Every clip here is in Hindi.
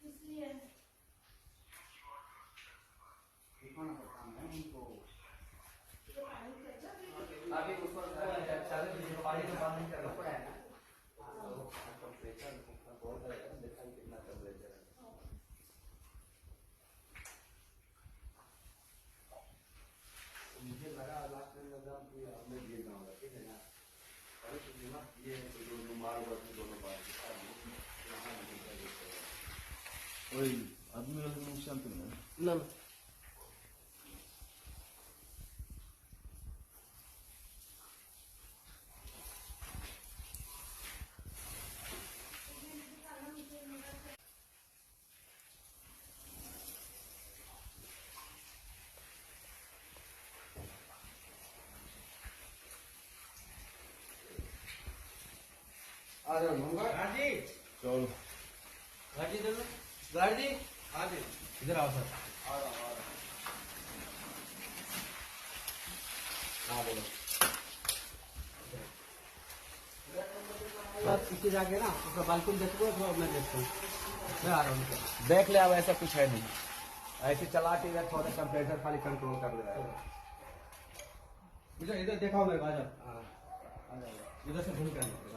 इसलिए दिखाना पड़ता है उनको। अभी उसको चालू पानी तो बंद नहीं करना पड़ा है ना। टेम्परेचर बहुत है, देखा कितना टेम्परेचर है। मुझे लगा लास्ट टाइम लगा कि हमने गिर जाऊंगा, ठीक है ना। अरे तो दिमाग ये जो रुमाल वर्क दोनों बार यहाँ नहीं कर देते। ওই আদমিরাল শান্তি না ना आ जाओ मंगा गाड़ी চল गाड़ी दे दो गाड़ी। हाँ जी इधर आओ सर। आ रहा हाँ बोलो सर। पीछे जाके ना उसका बालकनी देखो, थोड़ा मैं देखता हूँ। मैं आ रहा हूँ देख ले, अब ऐसा कुछ है नहीं। ऐसे चला के इधर थोड़ा टेम्परेचर खाली कंट्रोल कर ले रहा है। इधर देखा मैं आ जाओ, इधर से घूम के आ जाओ।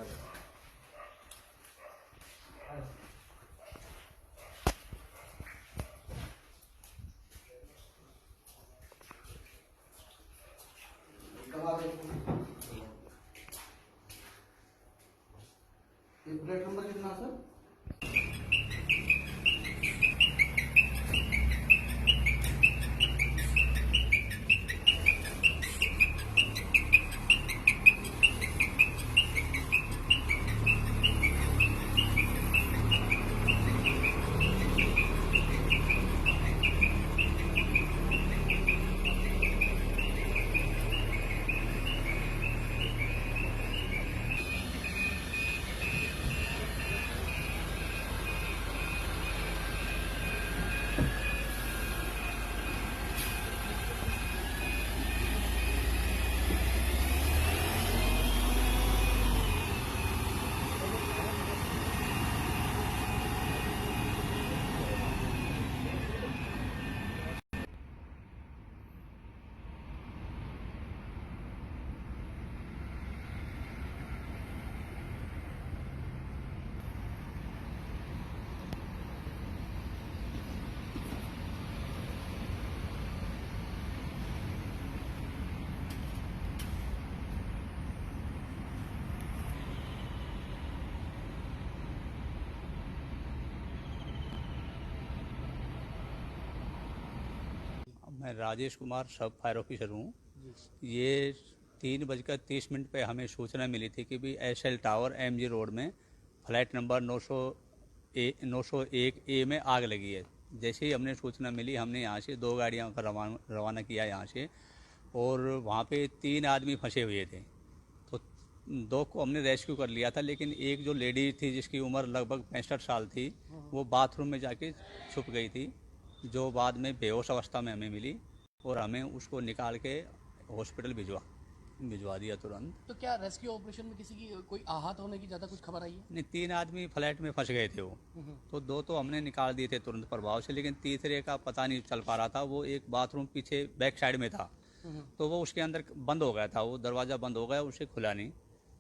प्लेट नंबर कितना सर? मैं राजेश कुमार सब फायर ऑफिसर हूँ। ये 3:30 पे हमें सूचना मिली थी कि भी एसएल टावर एमजी रोड में फ्लैट नंबर 901 ए में आग लगी है। जैसे ही हमने सूचना मिली, हमने यहाँ से 2 गाड़ियाँ का रवाना किया यहाँ से, और वहाँ पे 3 आदमी फंसे हुए थे। तो 2 को हमने रेस्क्यू कर लिया था, लेकिन एक जो लेडी थी जिसकी उम्र लगभग 65 साल थी, वो बाथरूम में जाके छुप गई थी, जो बाद में बेहोश अवस्था में हमें मिली, और हमें उसको निकाल के हॉस्पिटल भिजवा दिया तुरंत। तो क्या रेस्क्यू ऑपरेशन में किसी की कोई आहत होने की ज़्यादा कुछ खबर आई है? नहीं, 3 आदमी फ्लैट में फंस गए थे वो, तो 2 तो हमने निकाल दिए थे तुरंत प्रभाव से, लेकिन तीसरे का पता नहीं चल पा रहा था। वो एक बाथरूम पीछे बैक साइड में था, तो वो उसके अंदर बंद हो गया था, वो दरवाज़ा बंद हो गया, उसे खुला नहीं,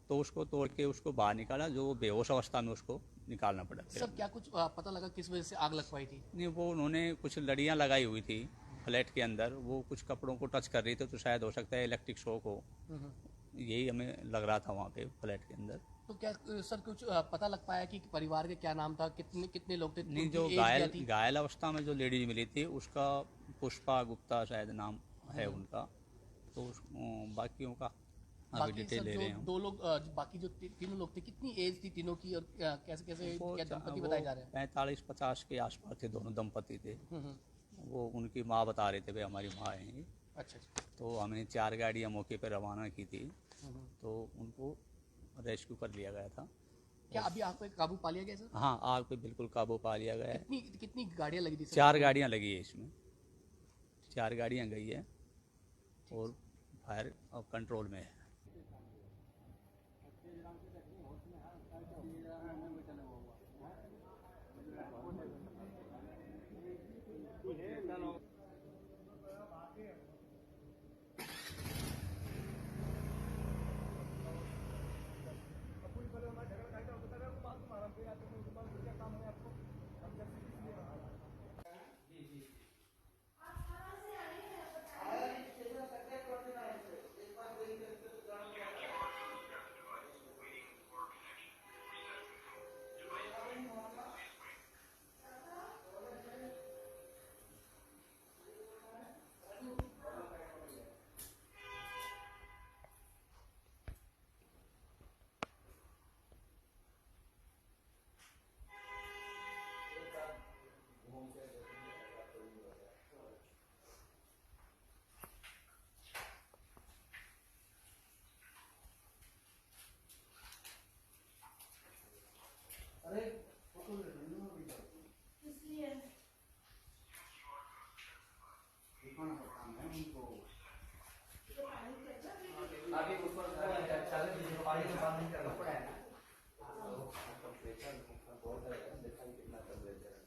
तो उसको तोड़ के उसको बाहर निकाला, जो बेहोश अवस्था में उसको निकालना पड़ा। सब क्या कुछ पता लगा किस वजह से आग लग पाई थी? नहीं, वो उन्होंने कुछ लड़ियाँ लगाई हुई थी फ्लैट के अंदर, वो कुछ कपड़ों को टच कर रही थी, तो शायद हो सकता है इलेक्ट्रिक शॉक हो, यही हमें लग रहा था वहाँ पे फ्लैट के अंदर। तो क्या सर कुछ पता लग पाया कि परिवार के क्या नाम था, कितने कितने लोग थे? नहीं, जो घायल अवस्था में जो लेडीज मिली थी उसका पुष्पा गुप्ता शायद नाम है उनका, तो बाकियों का अभी डिटेल ले रहे हैं। 2 लोग बाकी जो 3 लोग थे, कितनी एज थी तीनों की, और कैसे क्या दंपति बताए जा रहे हैं? 45-50 के आसपास थे, दोनों दंपति थे। वो उनकी माँ बता रहे थे, भाई हमारी माँ है। अच्छा। तो हमने 4 गाड़ियाँ मौके पर रवाना की थी, तो उनको रेस्क्यू कर लिया गया था। क्या अभी आग पे काबू पा लिया गया सर? हाँ, आग पे बिल्कुल काबू पा लिया गया है। कितनी गाड़ियाँ लगी थी सर? 4 गाड़ियाँ लगी है इसमें, 4 गाड़ियाँ गई है, और फायर कंट्रोल में है। अरे फोटो ले लो ना अभी तक। इसलिए दिखाना पड़ता है उनको। ये पानी कैसा भी आगे ऊपर चल रही पानी में बांध नहीं करना पड़ा है ना टेम्परेचर बहुत है देखा कितना टेम्परेचर है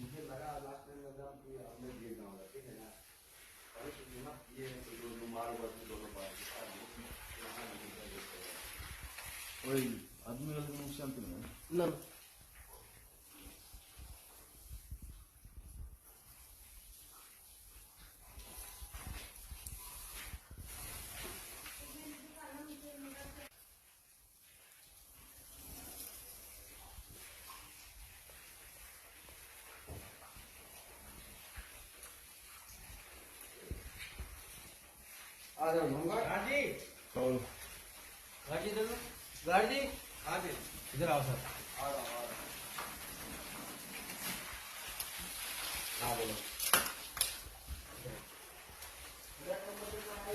मुझे लगा लास्ट टाइम एग्जाम की हमने गिर गया होगा ठीक है ना अरे सुनिए ना ये जो रुमाल वर्ती दोनों बार यहाँ नहीं कर देते वही आदमी लोग नुकसान तो नहीं है ना आ जाओ होमगार्ड। गाड़ी चलो गाड़ी दे दो गाड़ी हाँ जी इधर आओ सर आ रहा हाँ बोलो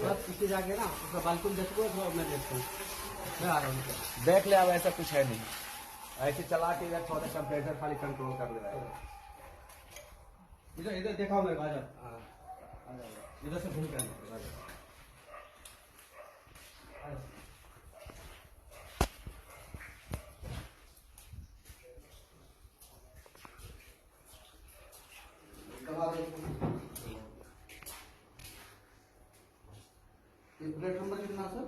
बस पीछे जाके ना उसका बालकनी देखो तो मैं देखता हूँ। मैं आ रहा हूँ। देख ले अब ऐसा कुछ है नहीं ऐसे चला के इधर थोड़ा टेम्परेचर खाली कंट्रोल कर ले रहा है इधर इधर दिखाओ मेरे को, आ जाओ। आ जाओ इधर से घूम के आना। आ जाओ। दबा दो। ये प्लेट नंबर कितना सर?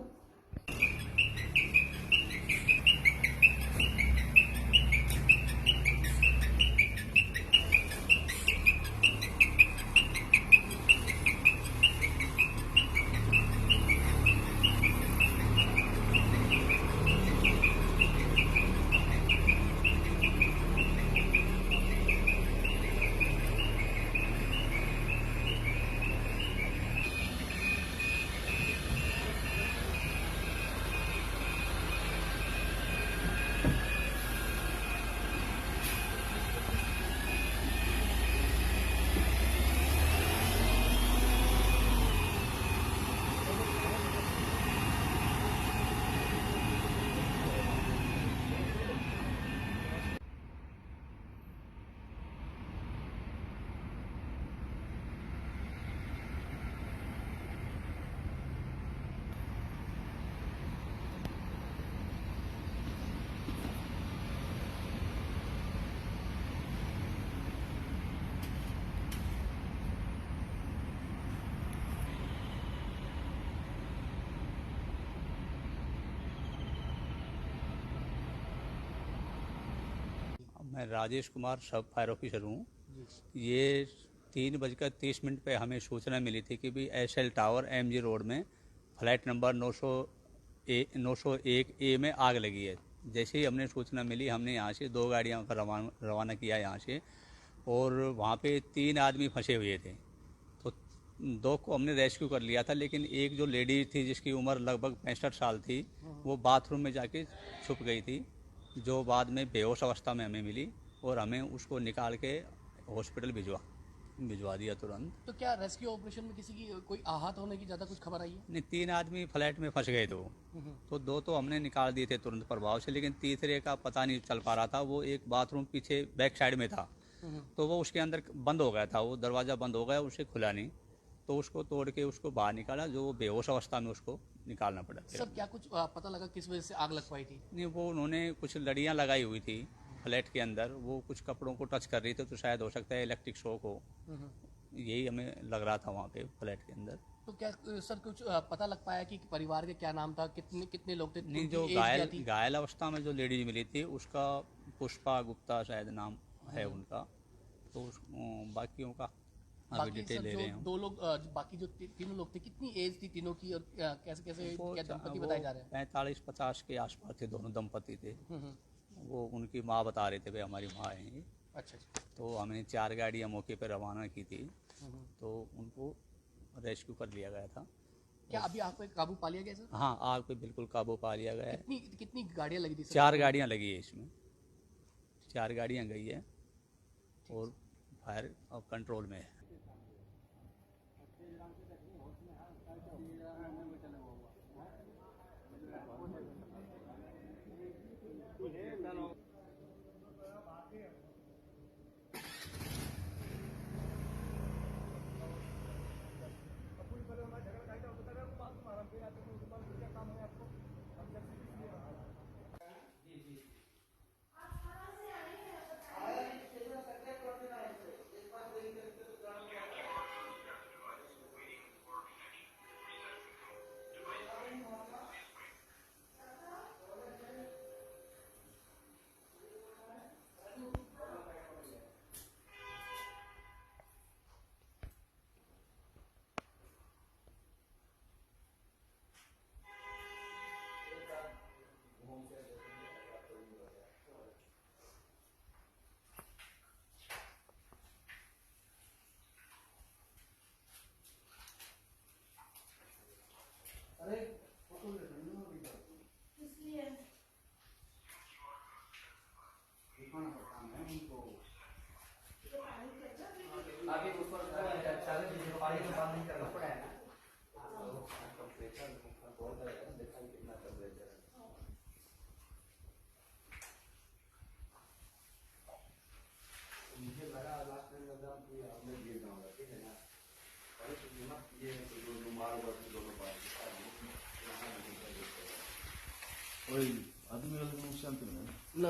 मैं राजेश कुमार सब फायर ऑफिसर हूँ। ये 3:30 पे हमें सूचना मिली थी कि भी एसएल टावर एमजी रोड में फ्लैट नंबर 901 ए में आग लगी है। जैसे ही हमने सूचना मिली हमने यहाँ से 2 गाड़ियों का रवाना किया यहाँ से, और वहाँ पे 3 आदमी फंसे हुए थे। तो 2 को हमने रेस्क्यू कर लिया था, लेकिन एक जो लेडी थी जिसकी उम्र लगभग 65 साल थी, वो बाथरूम में जाके छुप गई थी, जो बाद में बेहोश अवस्था में हमें मिली और हमें उसको निकाल के हॉस्पिटल भिजवा दिया तुरंत। तो क्या रेस्क्यू ऑपरेशन में किसी की कोई आहत होने की ज़्यादा कुछ खबर आई है? नहीं, 3 आदमी फ्लैट में फंस गए थे वो, तो 2 तो हमने निकाल दिए थे तुरंत प्रभाव से, लेकिन तीसरे का पता नहीं चल पा रहा था। वो एक बाथरूम पीछे बैक साइड में था, तो वो उसके अंदर बंद हो गया था, वो दरवाज़ा बंद हो गया, उसे खुला नहीं, तो उसको तोड़ के उसको बाहर निकाला, जो बेहोश अवस्था में उसको निकालना पड़ा। सर क्या कुछ पता लगा किस वजह से आग लग पाई थी? नहीं, वो उन्होंने कुछ लड़ियाँ लगाई हुई थी फ्लैट के अंदर, वो कुछ कपड़ों को टच कर रही थी, तो शायद हो सकता है इलेक्ट्रिक शॉक हो, यही हमें लग रहा था वहाँ पे फ्लैट के अंदर। तो क्या सर कुछ पता लग पाया कि परिवार के क्या नाम था, कितने कितने लोग थे? नहीं, जो उनकी एज क्या थी? घायल अवस्था में जो लेडीज मिली थी उसका पुष्पा गुप्ता शायद नाम है उनका, तो बाकियों का अभी बाकी डिटेल सर ले जो रहे हैं। 2 लोग बाकी जो तीनों लोग थे, कितनी एज थी तीनों की, और कैसे कैसे क्या दंपति बताए जा रहे हैं? 45-50 के आसपास थे, दोनों दंपति थे। हम्म। वो उनकी माँ बता रहे थे भाई हमारी माँ है ये। अच्छा अच्छा। तो हमने 4 गाड़ियाँ मौके पर रवाना की थी, तो उनको रेस्क्यू कर लिया गया था। क्या अभी आग पे काबू पा लिया गया सर? हाँ, आग पे बिल्कुल काबू पा लिया गया है। कितनी कितनी गाड़ियाँ लगी थी सर? 4 गाड़ियाँ लगी है इसमें, 4 गाड़ियाँ गई है और फायर अब कंट्रोल में है। अरे फोटो ले लो ना इसलिए दिखाना पड़ता है उनको। ये पानी कैसा भी आगे ऊपर सारे चीज़ पानी में बात नहीं करना पड़ा है ना। टेम्परेचर बहुत है, देखा कितना टेम्परेचर है। मुझे लगा लास्ट टाइम लगा कि आपने गिरना होगा, ठीक है ना। अरे तो ये मत ये जो माल वर्ष दोनों बार यहाँ नहीं कर देते। Oi, admiro um sentimento. ना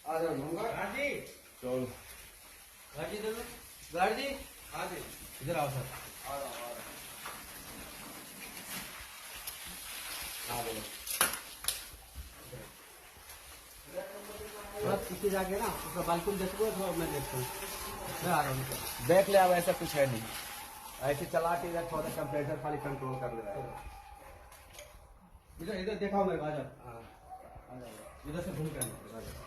आ जाओ होगा गाड़ी चलो गाड़ी दे दो गाड़ी आ दे इधर आओ सर आ रहा आ बोलो थोड़ा पीछे जाके ना उसका बालकनी देखो थोड़ा मैं देखता हूँ मैं आ रहा हूँ। देख ले, अब ऐसा कुछ है नहीं, ऐसे चला के इधर थोड़ा टेम्परेचर खाली कंट्रोल कर ले रहा है। इधर इधर देखा मेरे को आ जाओ आ जाओ इधर से घूम के आना आ जाओ।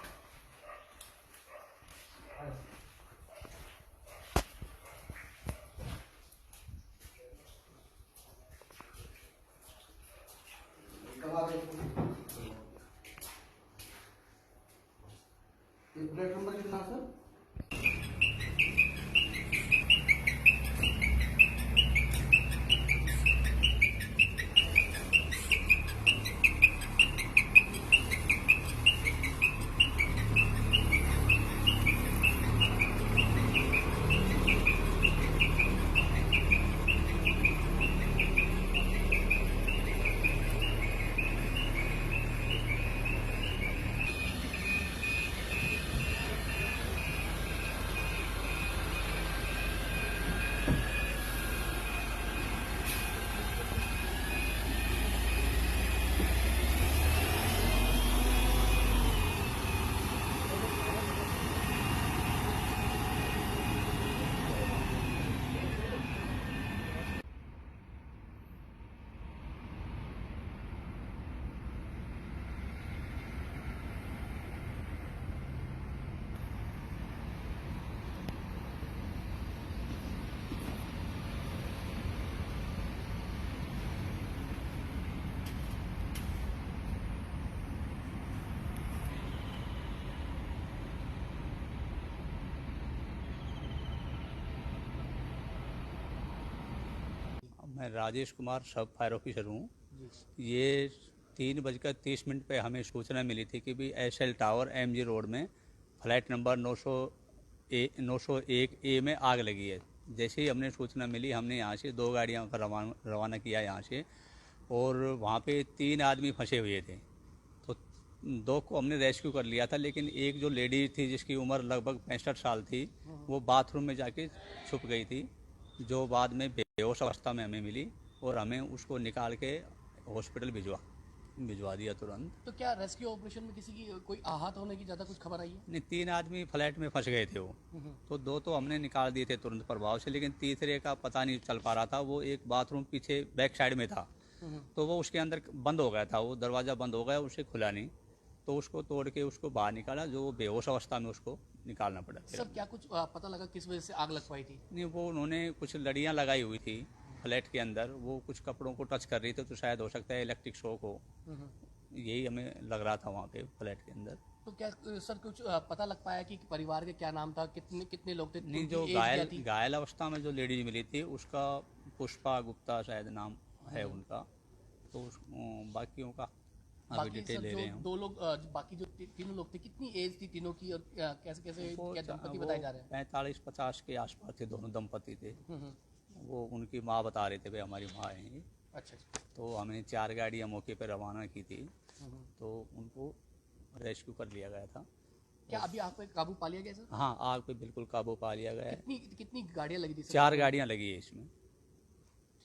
प्लेट नंबर कितना सर? मैं राजेश कुमार सब फायर ऑफिसर हूँ। ये 3:30 पे हमें सूचना मिली थी कि भी एसएल टावर एमजी रोड में फ्लैट नंबर 901 ए में आग लगी है। जैसे ही हमने सूचना मिली हमने यहाँ से 2 गाड़ियों का रवाना किया यहाँ से, और वहाँ पे 3 आदमी फंसे हुए थे। तो 2 को हमने रेस्क्यू कर लिया था, लेकिन एक जो लेडी थी जिसकी उम्र लगभग 65 साल थी, वो बाथरूम में जाके छुप गई थी, जो बाद में बेहोश अवस्था में हमें मिली और हमें उसको निकाल के हॉस्पिटल भिजवा दिया तुरंत। तो क्या रेस्क्यू ऑपरेशन में किसी की कोई आहत होने की ज़्यादा कुछ खबर आई है? नहीं, 3 आदमी फ्लैट में फंस गए थे वो, तो 2 तो हमने निकाल दिए थे तुरंत प्रभाव से, लेकिन तीसरे का पता नहीं चल पा रहा था। वो एक बाथरूम पीछे बैक साइड में था, तो वो उसके अंदर बंद हो गया था, वो दरवाज़ा बंद हो गया, उसे खुला नहीं, तो उसको तोड़ के उसको बाहर निकाला, जो बेहोश अवस्था में उसको निकालना पड़ा। सर क्या कुछ पता लगा किस वजह से आग लग पाई थी? नहीं, वो उन्होंने कुछ लड़ियाँ लगाई हुई थी फ्लैट के अंदर, वो कुछ कपड़ों को टच कर रही थी, तो शायद हो सकता है इलेक्ट्रिक शॉक हो, यही हमें लग रहा था वहाँ पे फ्लैट के अंदर। तो क्या सर कुछ पता लग पाया कि परिवार के क्या नाम था, कितने कितने लोग थे? नहीं, उनकी जो एज क्या थी? घायल अवस्था में जो लेडीज मिली थी उसका पुष्पा गुप्ता शायद नाम है उनका, तो बाकियों का अभी बाकी डिटेल सर ले जो रहे हैं। 2 लोग बाकी जो तीनों लोग थे, कितनी एज थी तीनों की, और कैसे कैसे क्या दंपति वो बताए जा रहे हैं? 45-50 के आसपास थे, दोनों दंपति थे। हम्म। वो उनकी माँ बता रहे थे भाई हमारी माँ है ये। अच्छा अच्छा। तो हमने 4 गाड़ियाँ मौके पर रवाना की थी, तो उनको रेस्क्यू कर लिया गया था। क्या अभी आग पे काबू पा लिया गया सर? हाँ, आग पे बिल्कुल काबू पा लिया गया है। कितनी कितनी गाड़ियाँ लगी थी सर? 4 गाड़ियाँ लगी है इसमें,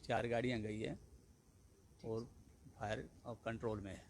4 गाड़ियाँ गई है और फायर अब कंट्रोल में है।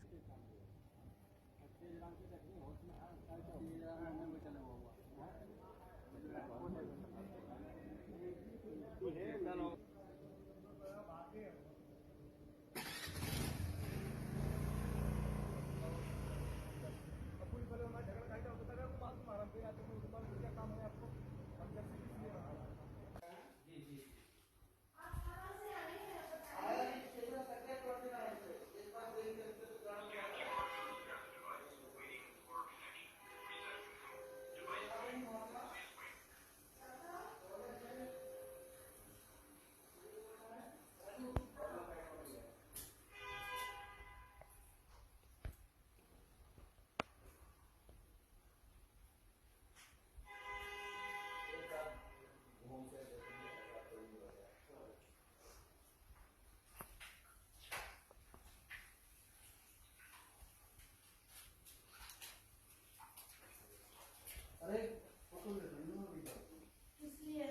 अरे फोटो ले लो ना वीडियो किस लिए?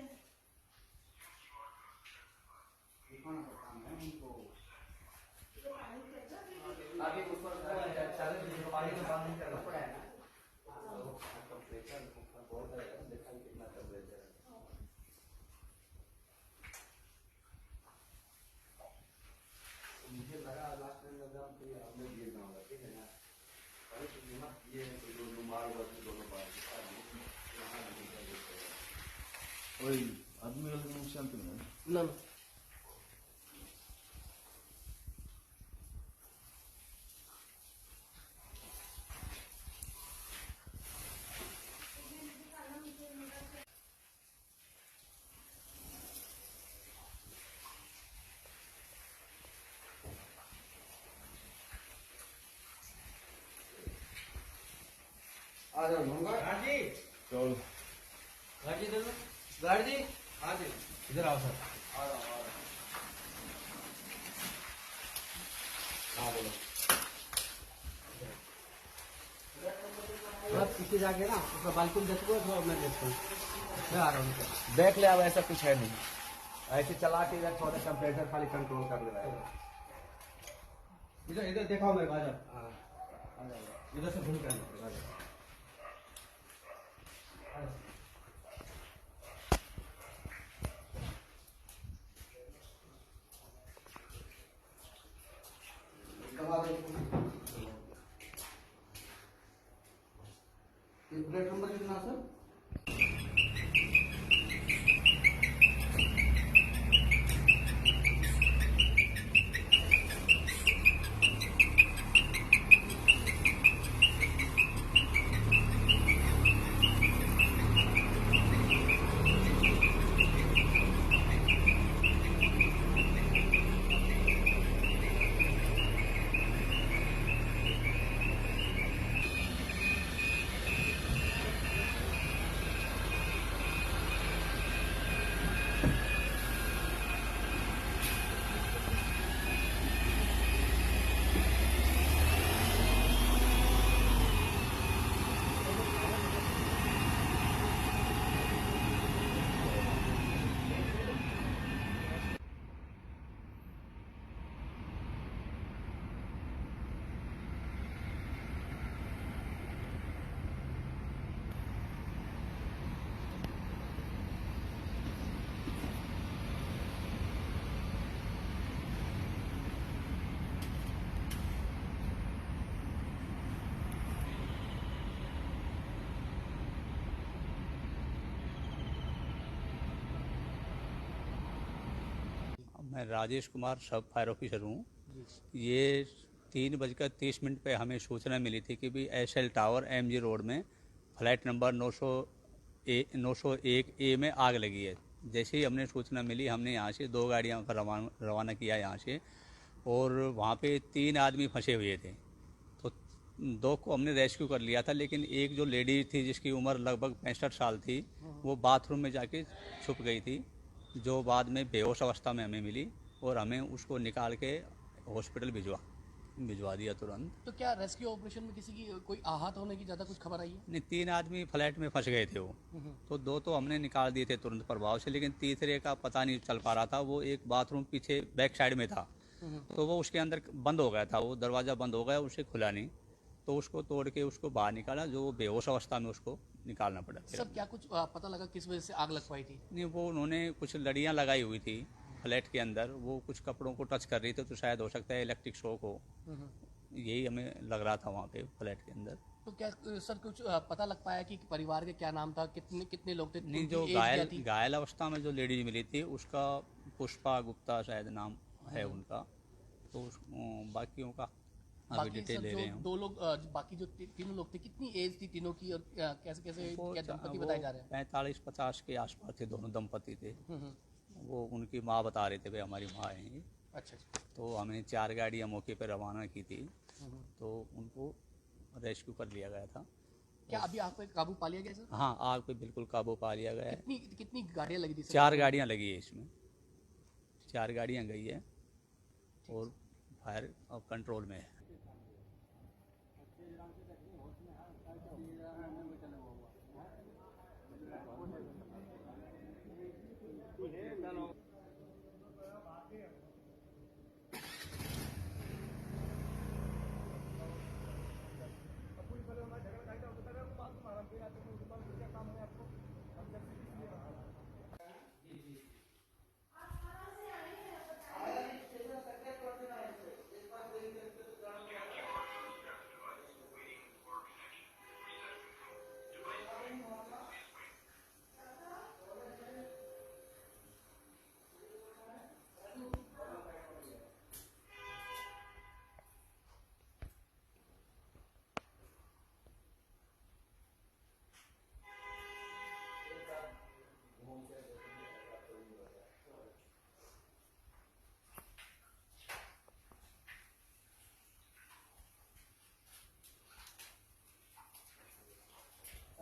दिखाना पड़ता है उनको ये पानी कैसा है? आगे ऊपर चैलेंज जो पानी में बांध नहीं करना पड़ा है ना टेम्परेचर बहुत है, देखा कितना टेम्परेचर है। मुझे लगा लास्ट टाइम एग्जाम तो हमने गिरना होगा, ठीक है ना। अरे तो हिम्मत ये है कि जो मार हुआ था दोनों बार यहाँ नहीं कर देते। Oi, admiral não sente, não é? No, no. आ जाओ मंगा गाड़ी चलो गाड़ी दे दो गाड़ी हाँ जी इधर आओ सर आ रहा हाँ बोलो थोड़ा पीछे जाके ना उसका बालकनी देखो तो मैं देखता हूँ। मैं आ रहा हूँ। देख ले, अब ऐसा कुछ है नहीं। ऐसे चला के इधर थोड़ा टेम्परेचर खाली कंट्रोल कर ले रहा है। इधर इधर दिखाओ मेरे को आ जाओ आ जाओ इधर से घूम के आना आ जाओ प्लेट नंबर कितना सर? मैं राजेश कुमार सब फायर ऑफिसर हूँ। ये 3:30 पे हमें सूचना मिली थी कि भी एसएल टावर एमजी रोड में फ्लैट नंबर 901 में आग लगी है। जैसे ही हमने सूचना मिली हमने यहाँ से 2 गाड़ियाँ का रवाना किया यहाँ से, और वहाँ पे 3 आदमी फंसे हुए थे। तो 2 को हमने रेस्क्यू कर लिया था, लेकिन एक जो लेडी थी जिसकी उम्र लगभग 65 साल थी, वो बाथरूम में जाके छुप गई थी, जो बाद में बेहोश अवस्था में हमें मिली और हमें उसको निकाल के हॉस्पिटल भिजवा दिया तुरंत। तो क्या रेस्क्यू ऑपरेशन में किसी की कोई आहत होने की ज़्यादा कुछ खबर आई है? नहीं, 3 आदमी फ्लैट में फंस गए थे वो, तो 2 तो हमने निकाल दिए थे तुरंत प्रभाव से, लेकिन तीसरे का पता नहीं चल पा रहा था। वो एक बाथरूम पीछे बैक साइड में था, तो वो उसके अंदर बंद हो गया था, वो दरवाज़ा बंद हो गया, उसे खुला नहीं, तो उसको तोड़ के उसको बाहर निकाला, जो बेहोश अवस्था में उसको निकालना पड़ा। सब क्या कुछ पता लगा किस वजह से आग लग पाई थी? नहीं, वो उन्होंने कुछ लड़ियाँ लगाई हुई थी फ्लैट के अंदर, वो कुछ कपड़ों को टच कर रही थी, तो शायद हो सकता है इलेक्ट्रिक शॉक हो, यही हमें लग रहा था वहाँ पे फ्लैट के अंदर। तो क्या सर कुछ पता लग पाया कि परिवार के क्या नाम था, कितने कितने लोग थे? नहीं, जो उनकी एज क्या थी? घायल अवस्था में जो लेडीज मिली थी उसका पुष्पा गुप्ता शायद नाम है उनका, तो बाकियों का अभी बाकी डिटेल सर ले जो रहे हैं। 2 लोग बाकी जो तीनों लोग थे, कितनी एज थी तीनों की, और कैसे कैसे क्या दंपति वो बताए जा रहे हैं? 45-50 के आसपास थे, दोनों दंपति थे। हम्म। वो उनकी माँ बता रहे थे, भाई हमारी माँ है ये। अच्छा अच्छा। तो हमने 4 गाड़ियाँ मौके पर रवाना की थी, तो उनको रेस्क्यू कर लिया गया था। क्या अभी आग पे काबू पा लिया गया सर? हाँ, आग पे बिल्कुल काबू पा लिया गया है। कितनी कितनी गाड़ियाँ लगी थी सर? 4 गाड़ियाँ लगी है इसमें, 4 गाड़ियाँ गई है और फायर अब कंट्रोल में है।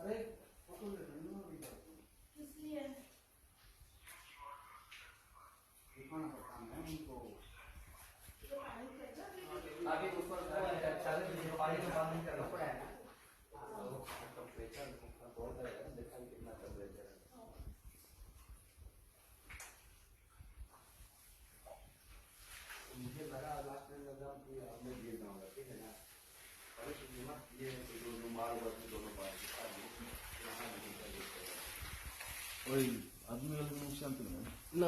अरे फोटो ले लो किस लिए? दिखाना पड़ता है उनको। तो पानी कैसा भी आगे ऊपर चैलेंज पानी में बात नहीं करना पड़ा है ना। टेम्परेचर बहुत है, देखा कितना टेम्परेचर है। मुझे लगा लास्ट टाइम में जब कि हमने गिर गया होगा, ठीक है ना। अरे सुनिए ना, ये जो माल बस दोनों पार यहाँ नहीं कर देते। ওই আদমি হলে নুকসান তো না ना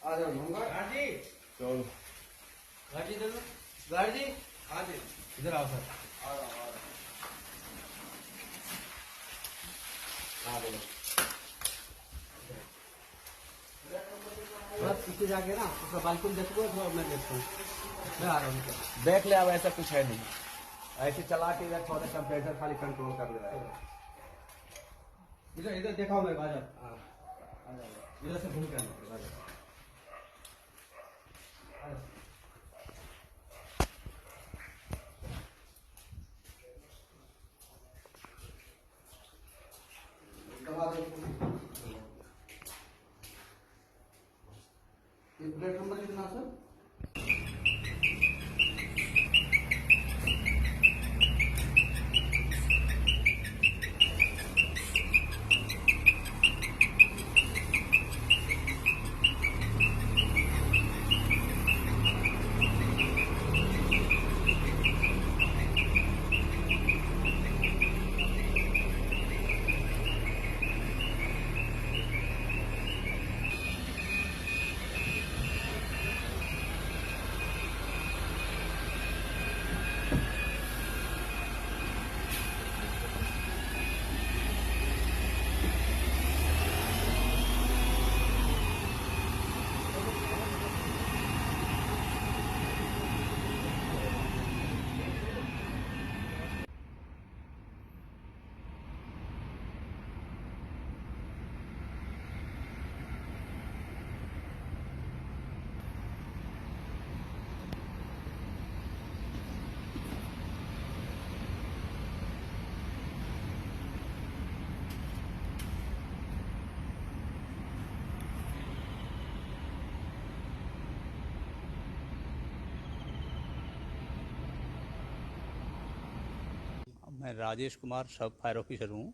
आ जाओ होगा गाड़ी চল गाड़ी दे दो गाड़ी आ जाओ इधर आओ सर आ रहा हाँ बोलो थोड़ा पीछे जाके ना उसका बालकनी देखो थोड़ा मैं देखता हूँ मैं आ रहा हूँ देख ले, अब ऐसा कुछ है नहीं। ऐसे चला के इधर थोड़ा टेम्परेचर खाली कंट्रोल कर ले रहा है। इधर इधर दिखाओ मेरे को आ जाओ आ जाओ इधर से घूम के आना आ जाओ आ जाओ दबा दो ये प्लेट नंबर कितना सर मैं राजेश कुमार सब फायर ऑफिसर हूँ।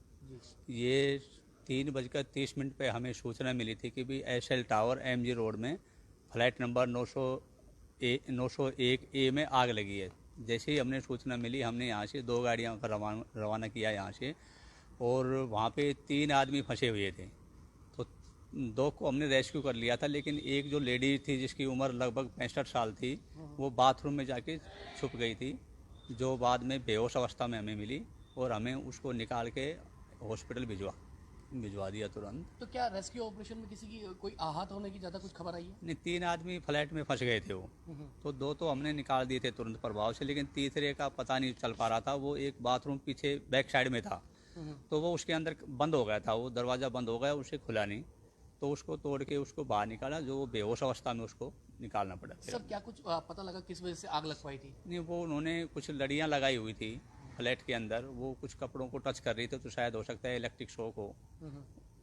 ये 3:30 पे हमें सूचना मिली थी कि भी एसएल टावर एमजी रोड में फ्लैट नंबर 901A में आग लगी है। जैसे ही हमने सूचना मिली हमने यहाँ से 2 गाड़ियों का रवाना किया यहाँ से, और वहाँ पे 3 आदमी फंसे हुए थे। तो 2 को हमने रेस्क्यू कर लिया था, लेकिन एक जो लेडी थी जिसकी उम्र लगभग 65 साल थी, वो बाथरूम में जाके छुप गई थी, जो बाद में बेहोश अवस्था में हमें मिली और हमें उसको निकाल के हॉस्पिटल भिजवा दिया तुरंत। तो क्या रेस्क्यू ऑपरेशन में किसी की कोई आहत होने की ज़्यादा कुछ खबर आई है? नहीं, 3 आदमी फ्लैट में फंस गए थे वो, तो 2 तो हमने निकाल दिए थे तुरंत प्रभाव से, लेकिन तीसरे का पता नहीं चल पा रहा था। वो एक बाथरूम पीछे बैक साइड में था, तो वो उसके अंदर बंद हो गया था, वो दरवाज़ा बंद हो गया, उसे खुला नहीं, तो उसको तोड़ के उसको बाहर निकाला, जो बेहोश अवस्था में उसको निकालना पड़ा। सर क्या कुछ पता लगा किस वजह से आग लग पाई थी? नहीं, वो उन्होंने कुछ लड़ियाँ लगाई हुई थी फ्लैट के अंदर, वो कुछ कपड़ों को टच कर रही थी, तो शायद हो सकता है इलेक्ट्रिक शॉक हो,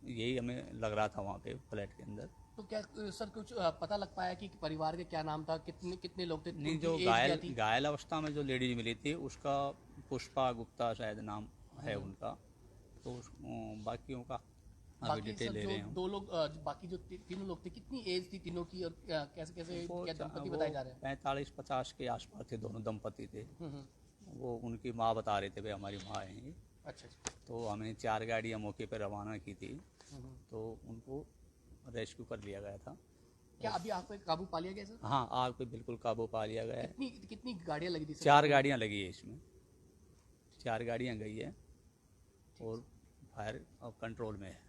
यही हमें लग रहा था वहाँ पे फ्लैट के अंदर। तो क्या सर कुछ पता लग पाया कि परिवार के क्या नाम था, कितने कितने लोग थे? नहीं, उनकी जो एज क्या थी? घायल अवस्था में जो लेडीज मिली थी उसका पुष्पा गुप्ता शायद नाम है उनका, तो बाकियों का अभी बाकी डिटेल सर ले जो रहे हैं। 2 लोग बाकी जो तीनों लोग थे, कितनी एज थी तीनों की, और कैसे कैसे क्या दंपति बताए जा रहे हैं? 45-50 के आसपास थे, दोनों दंपति थे। हम्म। वो उनकी माँ बता रहे थे भाई हमारी माँ है ये। अच्छा अच्छा। तो हमने 4 गाड़ियाँ मौके पर रवाना की थी, तो उनको रेस्क्यू कर लिया गया था। क्या अभी आग पे काबू पा लिया गया सर? हाँ, आग पे बिल्कुल काबू पा लिया गया है। कितनी कितनी गाड़ियाँ लगी थी सर? 4 गाड़ियाँ लगी है इसमें, 4 गाड़ियाँ गई है और फायर अब कंट्रोल में है।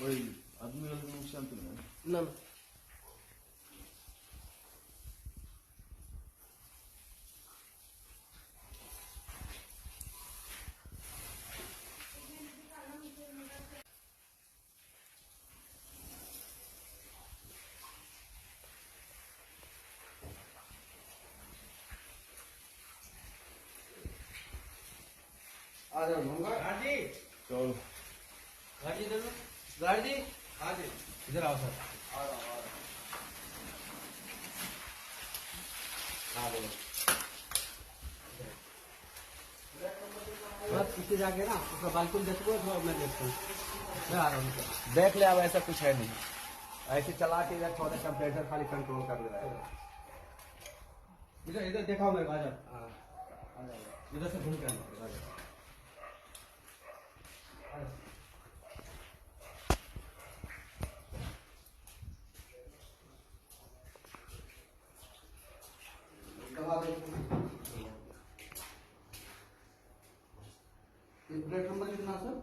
कोई आदमी वाले को नुकसान तो नहीं है ना ना आ जाओ मंगा गाड़ी चलो गाड़ी इधर लो। गाड़ी हाँ जी इधर आओ सर आ रहा हाँ बोलो बस पीछे जाके ना उसका बालकनी देखो थोड़ा मैं देखता हूँ मैं आ रहा हूँ सर। देख ले, अब ऐसा कुछ है नहीं, ऐसे चला के इधर थोड़ा टेम्परेचर खाली कंट्रोल कर ले रहा है। इधर इधर दिखाओ मेरे को आ जाओ हाँ आ जाओ इधर से घूम के आना आ जाओ प्लेट नंबर कितना सर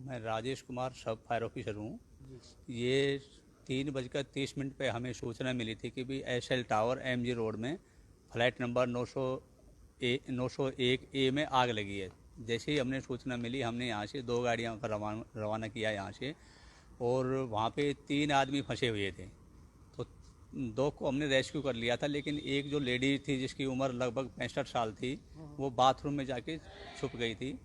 मैं राजेश कुमार सब फायर ऑफिसर हूँ। ये 3:30 पे हमें सूचना मिली थी कि भी एसएल टावर एमजी रोड में फ्लैट नंबर 901 ए में आग लगी है। जैसे ही हमने सूचना मिली हमने यहाँ से 2 गाड़ियों का रवाना किया यहाँ से, और वहाँ पे 3 आदमी फंसे हुए थे। तो 2 को हमने रेस्क्यू कर लिया था, लेकिन एक जो लेडी थी जिसकी उम्र लगभग 65 साल थी, वो बाथरूम में जाके छुप गई थी,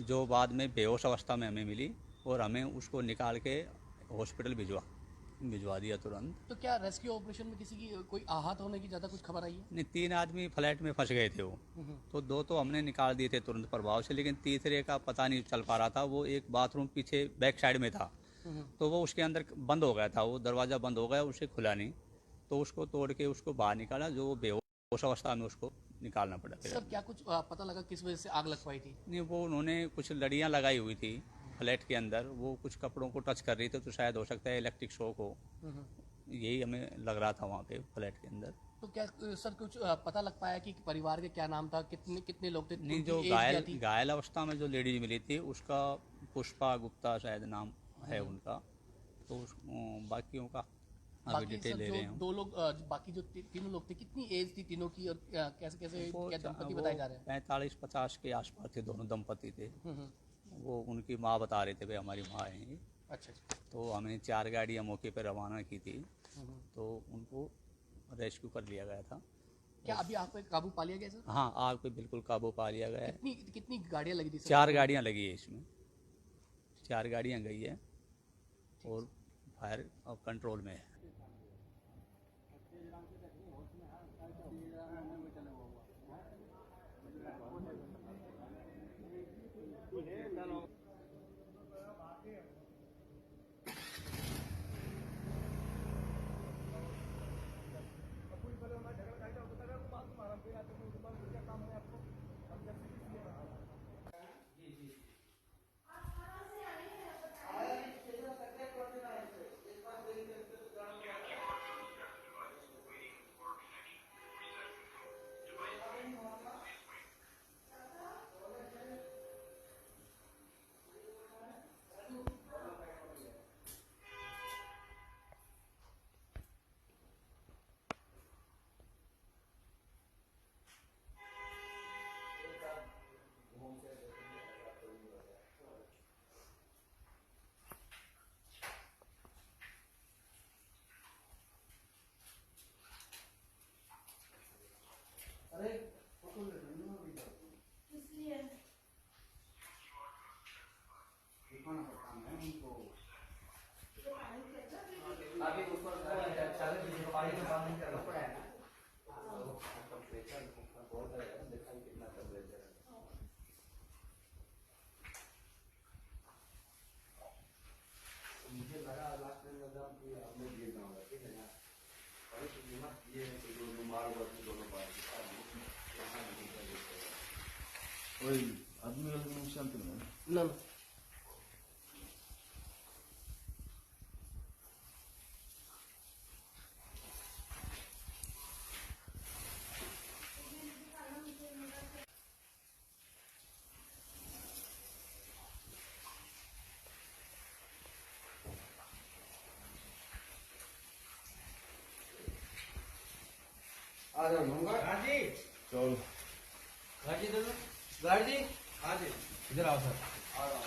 जो बाद में बेहोश अवस्था में हमें मिली और हमें उसको निकाल के हॉस्पिटल भिजवा दिया तुरंत। तो क्या रेस्क्यू ऑपरेशन में किसी की कोई आहत होने की ज़्यादा कुछ खबर आई है? नहीं, 3 आदमी फ्लैट में फंस गए थे वो, तो 2 तो हमने निकाल दिए थे तुरंत प्रभाव से, लेकिन तीसरे का पता नहीं चल पा रहा था। वो एक बाथरूम पीछे बैक साइड में था, तो वो उसके अंदर बंद हो गया था, वो दरवाज़ा बंद हो गया, उसे खुला नहीं, तो उसको तोड़ के उसको बाहर निकाला, जो बेहोश अवस्था में उसको निकालना पड़ा। सर क्या कुछ पता लगा किस वजह से आग लग पाई थी? नहीं, वो उन्होंने कुछ लड़ियाँ लगाई हुई थी फ्लैट के अंदर, वो कुछ कपड़ों को टच कर रही थी, तो शायद हो सकता है इलेक्ट्रिक शॉक हो, यही हमें लग रहा था वहाँ पे फ्लैट के अंदर। तो क्या सर कुछ पता लग पाया कि परिवार के क्या नाम था, कितने कितने लोग थे? नहीं, उनकी जो एज क्या थी? घायल अवस्था में जो लेडीज मिली थी उसका पुष्पा गुप्ता शायद नाम है उनका, तो बाकियों का अभी बाकी डिटेल सर ले जो रहे हैं। 2 लोग बाकी जो तीनों लोग थे, कितनी एज थी तीनों की, और कैसे कैसे क्या दंपति वो बताए जा रहे हैं? 45-50 के आसपास थे, दोनों दंपति थे। हम्म। वो उनकी माँ बता रहे थे भाई हमारी माँ है ये। अच्छा अच्छा। तो हमने 4 गाड़ियाँ मौके पर रवाना की थी, तो उनको रेस्क्यू कर लिया गया था। क्या अभी आग पे काबू पा लिया गया सर? हाँ, आग पे बिल्कुल काबू पा लिया गया है। कितनी गाड़ियाँ लगी थी सर? 4 गाड़ियाँ लगी है इसमें, 4 गाड़ियाँ गई है और फायर अब कंट्रोल में है। अरे फोटो ले लो ना भैया, किस लिए? दिखाना पड़ता है उनको। ये पानी कैसा है? अभी ऊपर चले तो पानी में बात नहीं करना पड़ा है ना। टेम्परेचर बहुत है, देखिए कितना टेम्परेचर है। मुझे लगा लास्ट टाइम में जब कि हमने गिरना होगा, ठीक है ना। और इस मत ये तो जो माल वर्ती दोनों बार यहाँ नहीं कर देते। कोई आदमी वाले को नुकसान तो नहीं है? ना आ जाओ नंगा गाड़ी चलो गाड़ी दे दो गाड़ी आ जी इधर आओ सर आ रहा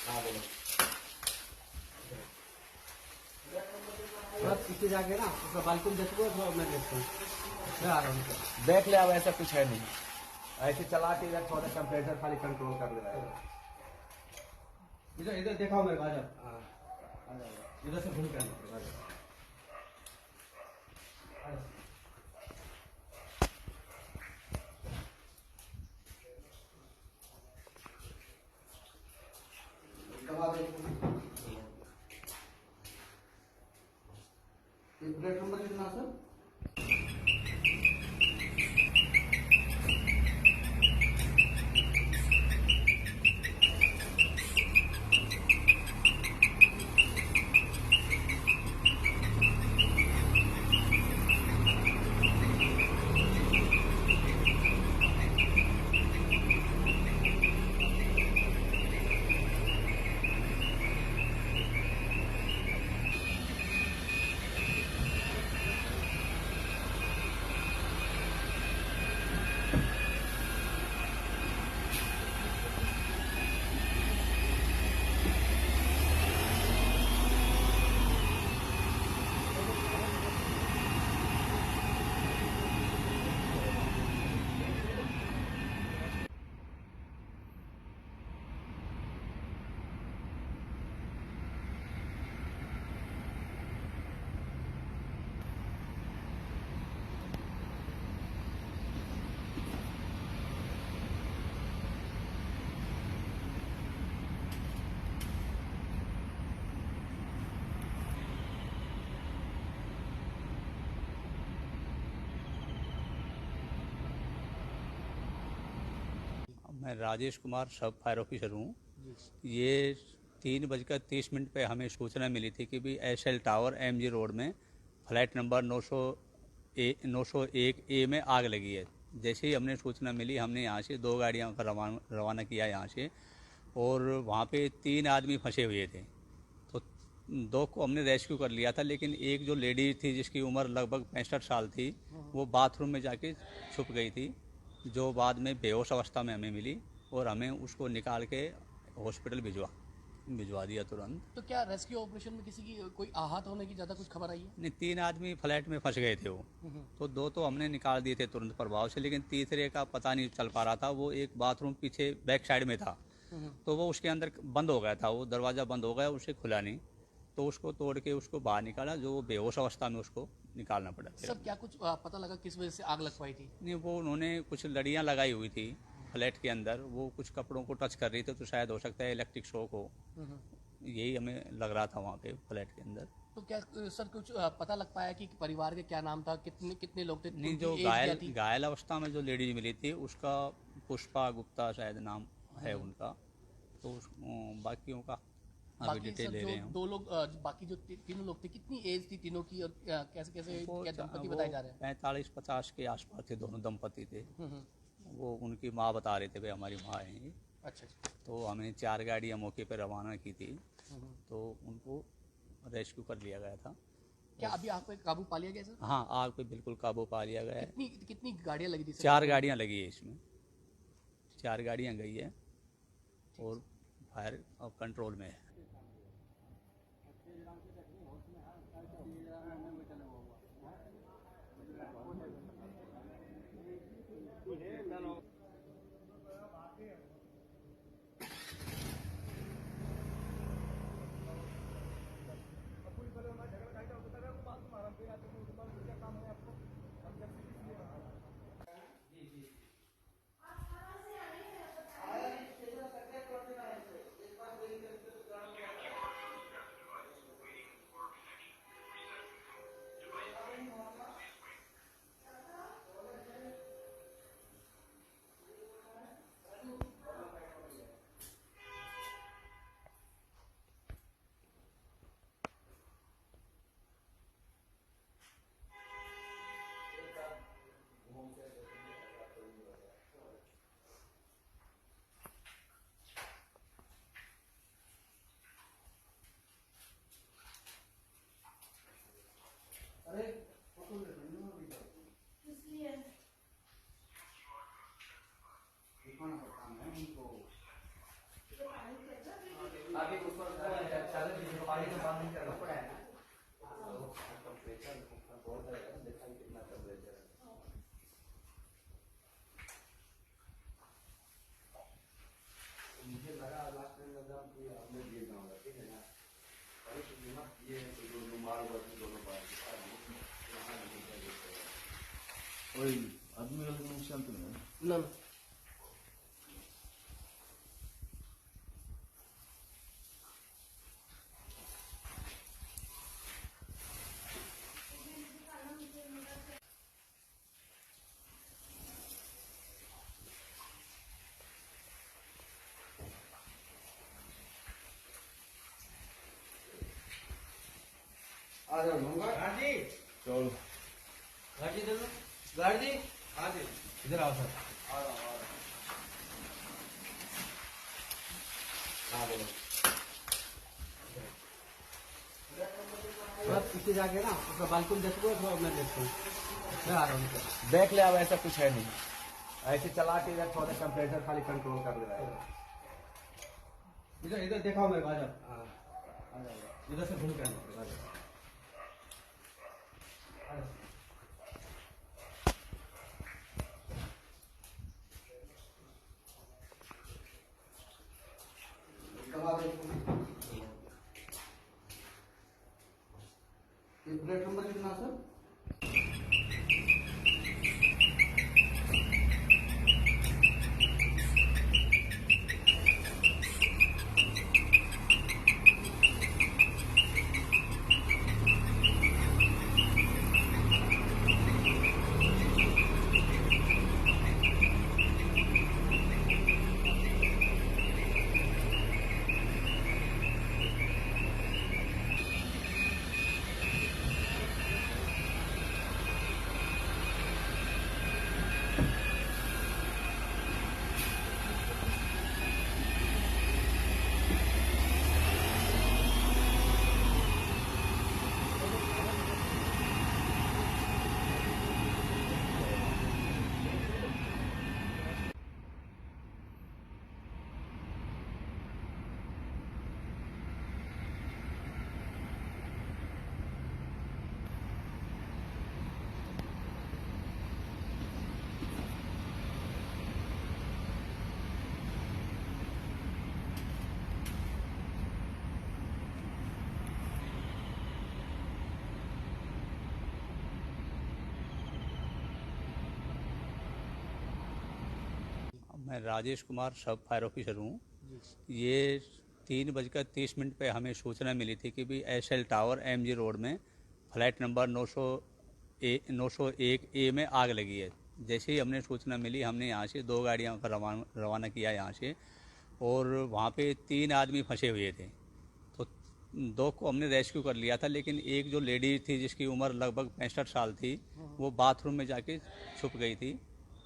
हाँ बोलो थोड़ा पीछे जाके ना उसका बालकनी देखो थोड़ा मैं देखता हूँ मैं आ रहा हूँ देख ले, अब ऐसा कुछ है नहीं। ऐसे चला के इधर थोड़ा टेम्परेचर खाली कंट्रोल कर ले रहा है। इधर इधर दिखाओ मेरे को आ जाओ आ जाओ इधर से घूम के आना आ जाओ प्लेट नंबर कितना सर? मैं राजेश कुमार सब फायर ऑफिसर हूँ। ये 3:30 पे हमें सूचना मिली थी कि भी एसएल टावर एमजी रोड में फ्लैट नंबर 901 में आग लगी है। जैसे ही हमने सूचना मिली हमने यहाँ से 2 गाड़ियों का रवाना किया यहाँ से, और वहाँ पे 3 आदमी फंसे हुए थे। तो 2 को हमने रेस्क्यू कर लिया था, लेकिन एक जो लेडी थी जिसकी उम्र लगभग 65 साल थी, वो बाथरूम में जाके छुप गई थी, जो बाद में बेहोश अवस्था में हमें मिली और हमें उसको निकाल के हॉस्पिटल भिजवा दिया तुरंत। तो क्या रेस्क्यू ऑपरेशन में किसी की कोई आहत होने की ज़्यादा कुछ खबर आई है? नहीं, 3 आदमी फ्लैट में फंस गए थे वो, तो 2 तो हमने निकाल दिए थे तुरंत प्रभाव से, लेकिन तीसरे का पता नहीं चल पा रहा था। वो एक बाथरूम पीछे बैक साइड में था, तो वो उसके अंदर बंद हो गया था, वो दरवाज़ा बंद हो गया, उसे खुला नहीं, तो उसको तोड़ के उसको बाहर निकाला, जो बेहोश अवस्था में उसको निकालना पड़ा। सब क्या कुछ पता लगा किस वजह से आग लग पाई थी? नहीं, वो उन्होंने कुछ लड़ियाँ लगाई हुई थी फ्लैट के अंदर, वो कुछ कपड़ों को टच कर रही थी, तो शायद हो सकता है इलेक्ट्रिक शॉक हो, यही हमें लग रहा था वहाँ पे फ्लैट के अंदर। तो क्या सर कुछ पता लग पाया कि परिवार के क्या नाम था, कितने कितने लोग थे? नहीं, उनकी जो एज क्या थी? घायल अवस्था में जो लेडीज मिली थी उसका पुष्पा गुप्ता शायद नाम है उनका, तो बाकियों का अभी बाकी डिटेल सर ले जो रहे हैं। 2 लोग बाकी जो तीनों लोग थे, कितनी एज थी तीनों की, और कैसे कैसे क्या दंपति बताए जा रहे हैं? 45-50 के आसपास थे, दोनों दंपति थे। हम्म। वो उनकी माँ बता रहे थे, भाई हमारी माँ है ये। अच्छा अच्छा। तो हमने 4 गाड़ियाँ मौके पर रवाना की थी, तो उनको रेस्क्यू कर लिया गया था। क्या अभी आग पे काबू पा लिया गया सर? हाँ, आग पे बिल्कुल काबू पा लिया गया है। कितनी गाड़ियाँ लगी थी सर? 4 गाड़ियाँ लगी है इसमें, 4 गाड़ियाँ गई है और फायर अब कंट्रोल में है। कोई आदमी लोग नुकसान तो नहीं है ना ना आ जाओ लूंगा गाड़ी चलो गाड़ी दे दो गाड़ी आ जाओ इधर आओ सर आ रहा हूँ। हाँ बोलो थोड़ा पीछे जाके ना उसका बालकनी देखो थोड़ा मैं देखता हूँ मैं आ रहा हूँ देख ले अब ऐसा कुछ है नहीं ऐसे चला के इधर थोड़ा टेम्परेचर खाली कंट्रोल कर ले रहा है इधर इधर देखा मेरे को आ जाओ आ जाओ इधर से घूम के आना आ जाओ प्लेट नंबर कितना सर मैं राजेश कुमार सब फायर ऑफिसर हूँ। ये 3:30 पे हमें सूचना मिली थी कि भी एसएल टावर एमजी रोड में फ्लैट नंबर 901 ए में आग लगी है। जैसे ही हमने सूचना मिली हमने यहाँ से 2 गाड़ियाँ का रवाना किया यहाँ से, और वहाँ पे 3 आदमी फंसे हुए थे। तो 2 को हमने रेस्क्यू कर लिया था, लेकिन एक जो लेडी थी जिसकी उम्र लगभग 65 साल थी, वो बाथरूम में जाके छुप गई थी,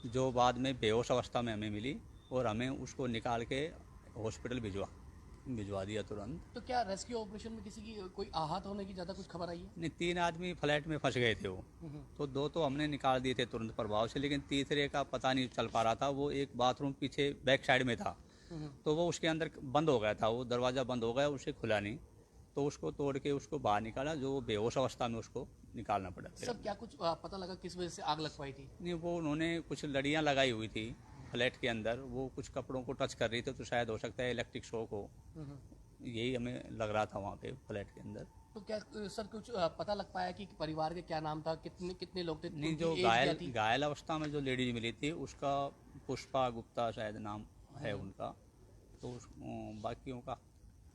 जो बाद में बेहोश अवस्था में हमें मिली और हमें उसको निकाल के हॉस्पिटल भिजवा दिया तुरंत। तो क्या रेस्क्यू ऑपरेशन में किसी की कोई आहत होने की ज़्यादा कुछ खबर आई है? नहीं, 3 आदमी फ्लैट में फंस गए थे वो, तो 2 तो हमने निकाल दिए थे तुरंत प्रभाव से, लेकिन तीसरे का पता नहीं चल पा रहा था। वो एक बाथरूम पीछे बैक साइड में था, तो वो उसके अंदर बंद हो गया था, वो दरवाज़ा बंद हो गया, उसे खुला नहीं, तो उसको तोड़ के उसको बाहर निकाला, जो बेहोश अवस्था में उसको निकालना पड़ा। सर क्या कुछ पता लगा किस वजह से आग लग पाई थी? नहीं, वो उन्होंने कुछ लड़ियाँ लगाई हुई थी फ्लैट के अंदर, वो कुछ कपड़ों को टच कर रही थी, तो शायद हो सकता है इलेक्ट्रिक शॉक हो, यही हमें लग रहा था वहाँ पे फ्लैट के अंदर। तो क्या सर कुछ पता लग पाया कि परिवार के क्या नाम था, कितने कितने लोग थे? नहीं, उनकी जो एज क्या थी? घायल अवस्था में जो लेडीज मिली थी उसका पुष्पा गुप्ता शायद नाम है उनका, तो बाकियों का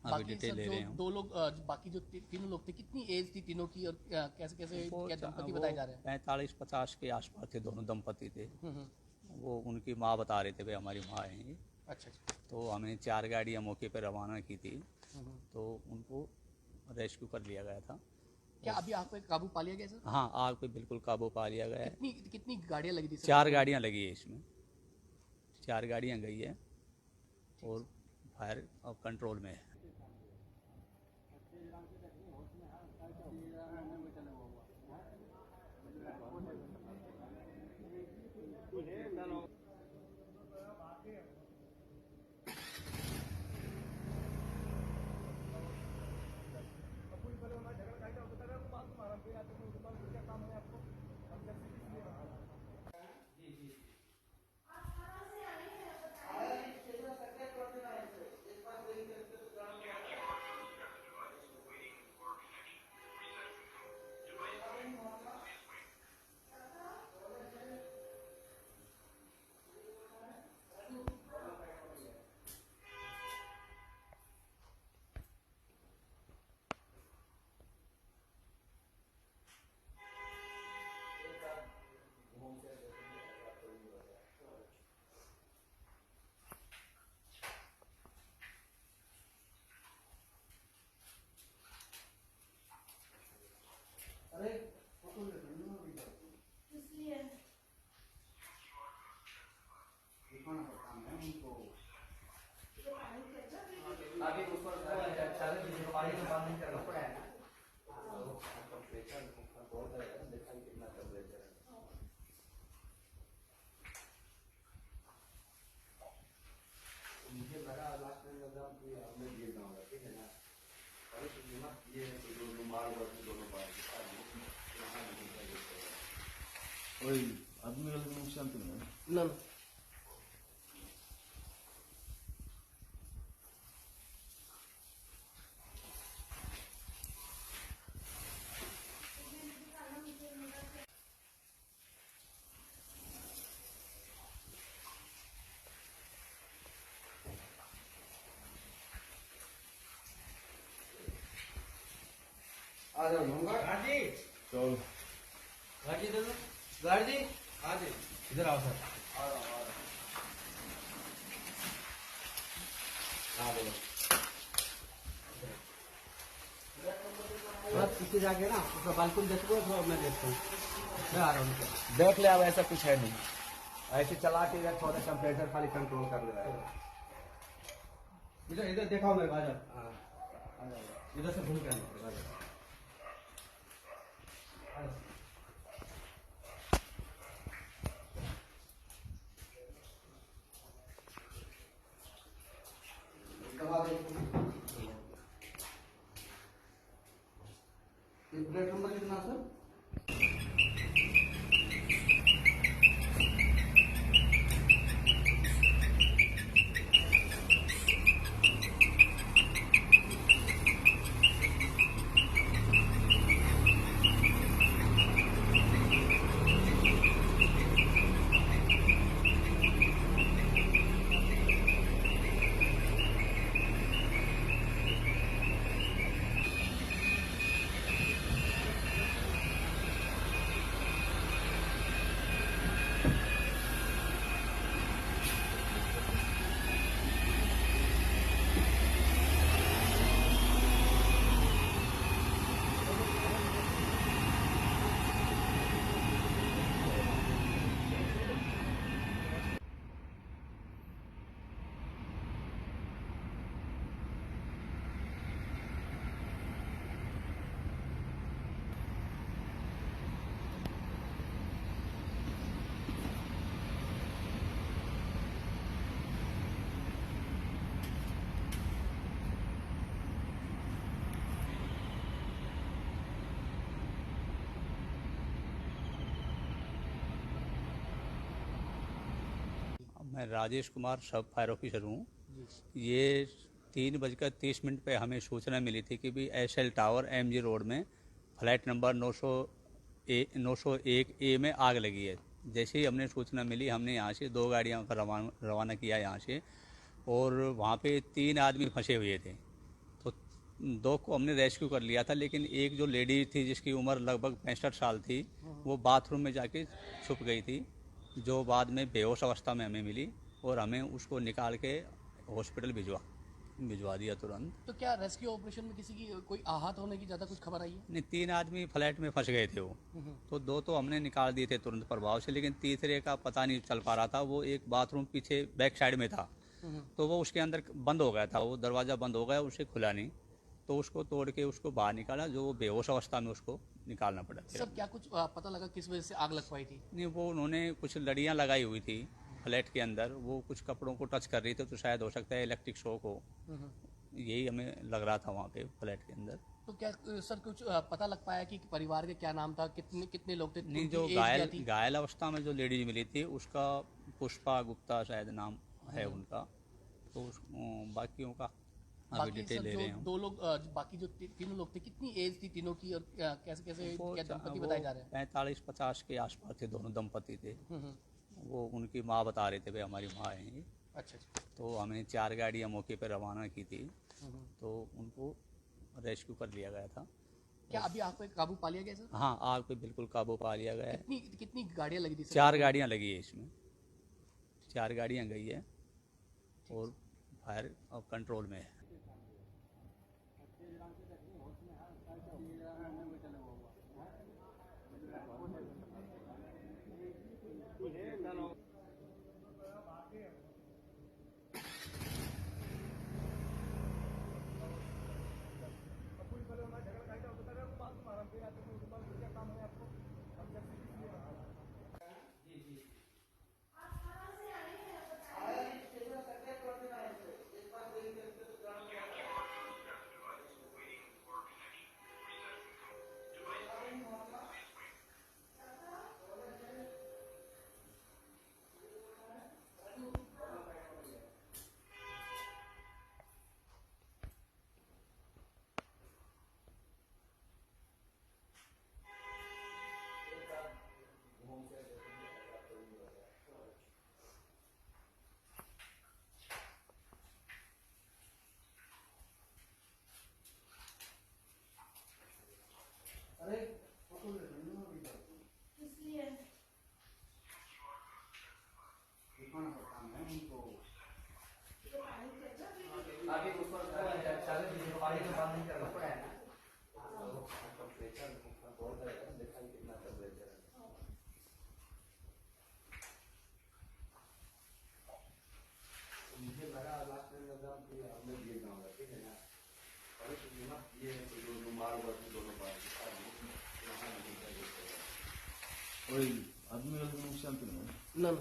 अभी बाकी डिटेल सर ले जो रहे हैं। 2 लोग बाकी जो तीनों लोग थे, कितनी एज थी तीनों की, और कैसे कैसे क्या दंपति बताए जा रहे हैं? 45-50 के आसपास थे, दोनों दंपति थे। हम्म। वो उनकी माँ बता रहे थे भाई हमारी माँ है ये। अच्छा अच्छा। तो हमने 4 गाड़ियाँ मौके पर रवाना की थी, तो उनको रेस्क्यू कर लिया गया था। क्या अभी आग पे काबू पा लिया गया सर? हाँ, आग पे बिल्कुल काबू पा लिया गया है। कितनी गाड़ियाँ लगी थी सर? 4 गाड़ियाँ लगी है इसमें, 4 गाड़ियाँ गई है और फायर अब कंट्रोल में है। कोई आदमी वाले को नुकसान तो नहीं है ना ना आ जाओ होमगार्ड गाड़ी चलो गाड़ी दे दो गाड़ी आ जाओ इधर आओ सर आ रहा हूँ, आ रहा हाँ बोलो थोड़ा पीछे जाके ना उसका बालकनी देखो थोड़ा मैं देखता हूँ मैं आ रहा हूँ देख ले, अब ऐसा कुछ है नहीं, ऐसे चला के इधर थोड़ा टेम्परेचर खाली कंट्रोल कर ले रहा है। इधर इधर देखा मैं आ जाओ हाँ आ जाओ इधर से घूम के आना आ जाओ प्लेट नंबर कितना सर मैं राजेश कुमार सब फायर ऑफिसर हूँ। ये 3:30 पे हमें सूचना मिली थी कि भी एसएल टावर एमजी रोड में फ्लैट नंबर 901 ए में आग लगी है। जैसे ही हमने सूचना मिली हमने यहाँ से 2 गाड़ियों का रवाना किया यहाँ से, और वहाँ पे 3 आदमी फंसे हुए थे। तो 2 को हमने रेस्क्यू कर लिया था, लेकिन एक जो लेडी थी जिसकी उम्र लगभग 65 साल थी, वो बाथरूम में जाके छुप गई थी, जो बाद में बेहोश अवस्था में हमें मिली और हमें उसको निकाल के हॉस्पिटल भिजवा दिया तुरंत। तो क्या रेस्क्यू ऑपरेशन में किसी की कोई आहत होने की ज़्यादा कुछ खबर आई है? नहीं, 3 आदमी फ्लैट में फंस गए थे वो, तो 2 तो हमने निकाल दिए थे तुरंत प्रभाव से, लेकिन तीसरे का पता नहीं चल पा रहा था। वो एक बाथरूम पीछे बैक साइड में था, तो वो उसके अंदर बंद हो गया था, वो दरवाज़ा बंद हो गया, उसे खुला नहीं, तो उसको तोड़ के उसको बाहर निकाला, जो बेहोश अवस्था में उसको निकालना पड़ा। सर क्या कुछ पता लगा किस वजह से आग लग पाई थी? नहीं, वो उन्होंने कुछ लड़ियाँ लगाई हुई थी फ्लैट के अंदर, वो कुछ कपड़ों को टच कर रही थी, तो शायद हो सकता है इलेक्ट्रिक शॉक हो, यही हमें लग रहा था वहाँ पे फ्लैट के अंदर। तो क्या सर कुछ पता लग पाया कि परिवार के क्या नाम था, कितने कितने लोग थे? नहीं, जो घायल अवस्था में जो लेडीज मिली थी उसका पुष्पा गुप्ता शायद नाम है उनका, तो बाकियों का अभी डिटेल ले रहे हैं। 2 लोग बाकी जो 3 लोग थे, कितनी एज थी तीनों की, और कैसे कैसे क्या दंपति बताए जा रहे हैं? 45-50 के आसपास थे, दोनों दंपति थे। वो उनकी माँ बता रहे थे, भाई हमारी माँ है ये। अच्छा। तो हमने 4 गाड़ियाँ मौके पर रवाना की थी, तो उनको रेस्क्यू कर लिया गया था। क्या अभी आग पे काबू पा लिया गया सर? हाँ, आग पे बिल्कुल काबू पा लिया गया है। कितनी गाड़ियाँ लगी थी सर? 4 गाड़ियाँ लगी है इसमें, 4 गाड़ियाँ गई है और फायर कंट्रोल में है। दिखाना पड़ता है उनको। अभी उसको पानी में बंद नहीं करना पड़ा है ना, टेम्परेचर बहुत है, देखा कितना टेम्परेचर है। मुझे लगा लास्ट टाइम एग्जाम की हमने दिए गाँव का, ठीक है ना, और ये जो माल वर्ग दोनों बार कोई आदमी लोग नुकसान तो नहीं है? ना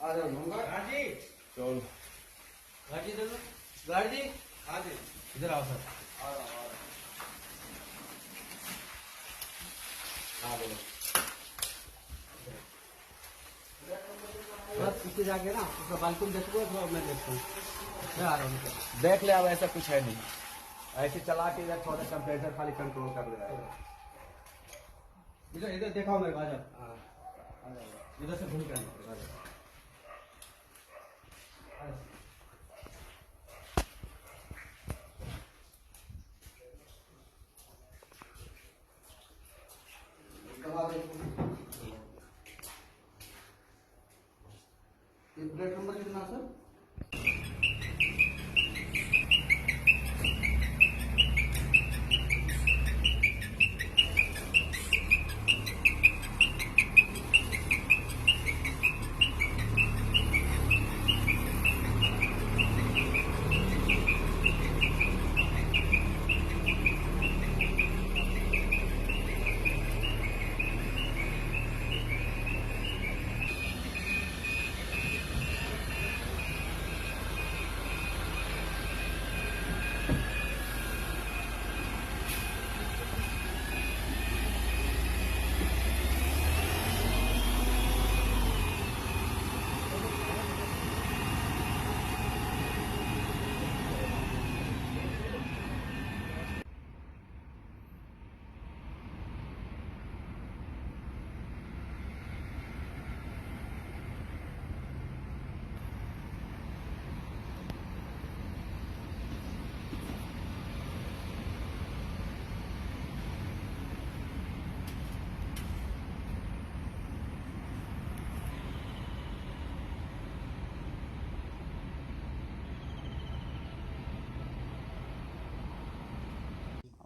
आ जाओ होगा गाड़ी चलो गाड़ी दे दो गाड़ी आ जाओ इधर आओ सर आ रहा आ गए बस पीछे जाके ना उसका बालकनी देखो तो मैं देखता हूँ मैं आ रहा हूँ। देख ले, अब ऐसा कुछ है नहीं, ऐसे चला के इधर थोड़ा टेम्परेचर खाली कंट्रोल कर ले रहा है। इधर इधर दिखाओ मेरे को आ जाओ आ जाओ इधर से घूम के आना आ जाओ। प्लेट नंबर कितना सर?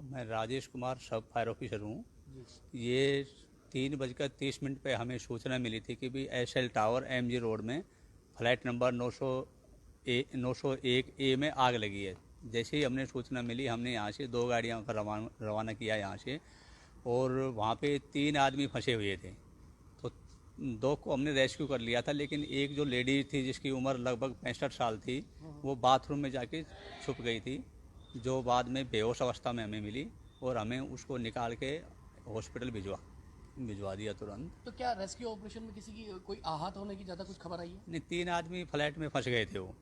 मैं राजेश कुमार सब फायर ऑफिसर हूँ। ये 3:30 पे हमें सूचना मिली थी कि भी एसएल टावर एमजी रोड में फ्लैट नंबर 901 ए में आग लगी है। जैसे ही हमने सूचना मिली हमने यहाँ से 2 गाड़ियों का रवाना किया यहाँ से, और वहाँ पे 3 आदमी फंसे हुए थे। तो 2 को हमने रेस्क्यू कर लिया था, लेकिन एक जो लेडी थी जिसकी उम्र लगभग 65 साल थी, वो बाथरूम में जाके छुप गई थी, जो बाद में बेहोश अवस्था में हमें मिली और हमें उसको निकाल के हॉस्पिटल भिजवा दिया तुरंत। तो क्या रेस्क्यू ऑपरेशन में किसी की कोई आहत होने की ज़्यादा कुछ खबर आई है? नहीं, 3 आदमी फ्लैट में फंस गए थे वो,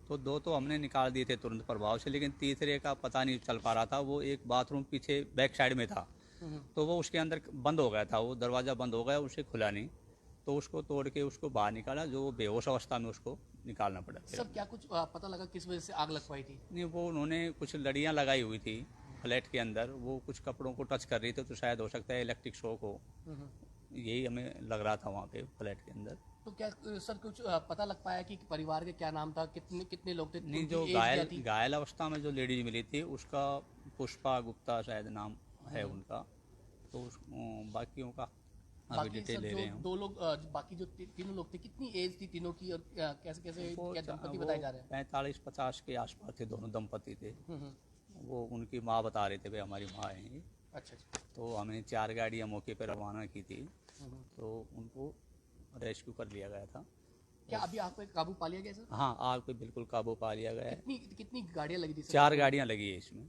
तो 2 तो हमने निकाल दिए थे तुरंत प्रभाव से, लेकिन तीसरे का पता नहीं चल पा रहा था। वो एक बाथरूम पीछे बैक साइड में था, तो वो उसके अंदर बंद हो गया था, वो दरवाज़ा बंद हो गया, उसे खुला नहीं, तो उसको तोड़ के उसको बाहर निकाला, जो बेहोश अवस्था में उसको निकालना पड़ा। सब क्या कुछ पता लगा किस वजह से आग लग पाई थी? नहीं, वो उन्होंने कुछ लड़ियाँ लगाई हुई थी फ्लैट के अंदर, वो कुछ कपड़ों को टच कर रही थी, तो शायद हो सकता है इलेक्ट्रिक शॉक हो, यही हमें लग रहा था वहाँ पे फ्लैट के अंदर। तो क्या सर कुछ पता लग पाया कि परिवार के क्या नाम था, कितने कितने लोग थे? नहीं, उनकी जो एज क्या थी? घायल अवस्था में जो लेडीज मिली थी उसका पुष्पा गुप्ता शायद नाम है उनका, तो बाकियों का अभी बाकी डिटेल सर ले जो रहे हैं। 2 लोग बाकी जो तीनों लोग थे, कितनी एज थी तीनों की, और कैसे कैसे क्या दंपति वो बताए जा रहे हैं? 45-50 के आसपास थे, दोनों दंपति थे। हम्म। वो उनकी माँ बता रहे थे, भाई हमारी माँ है ये। अच्छा अच्छा। तो हमने 4 गाड़ियाँ मौके पर रवाना की थी, तो उनको रेस्क्यू कर लिया गया था। क्या अभी आग पे काबू पा लिया गया सर? हाँ, आग पे बिल्कुल काबू पा लिया गया है। कितनी गाड़ियाँ लगी थी सर? 4 गाड़ियाँ लगी है इसमें,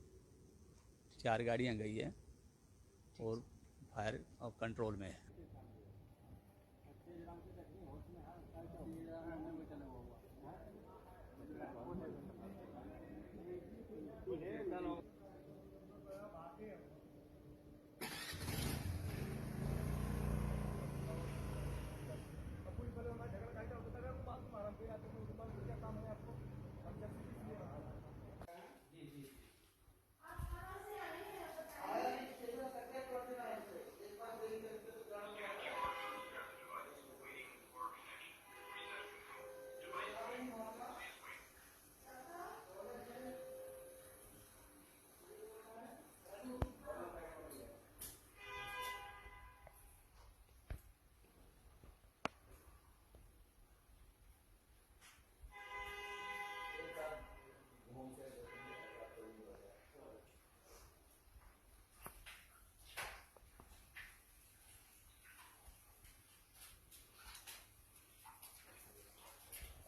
4 गाड़ियाँ गई है और फायर अब कंट्रोल में है।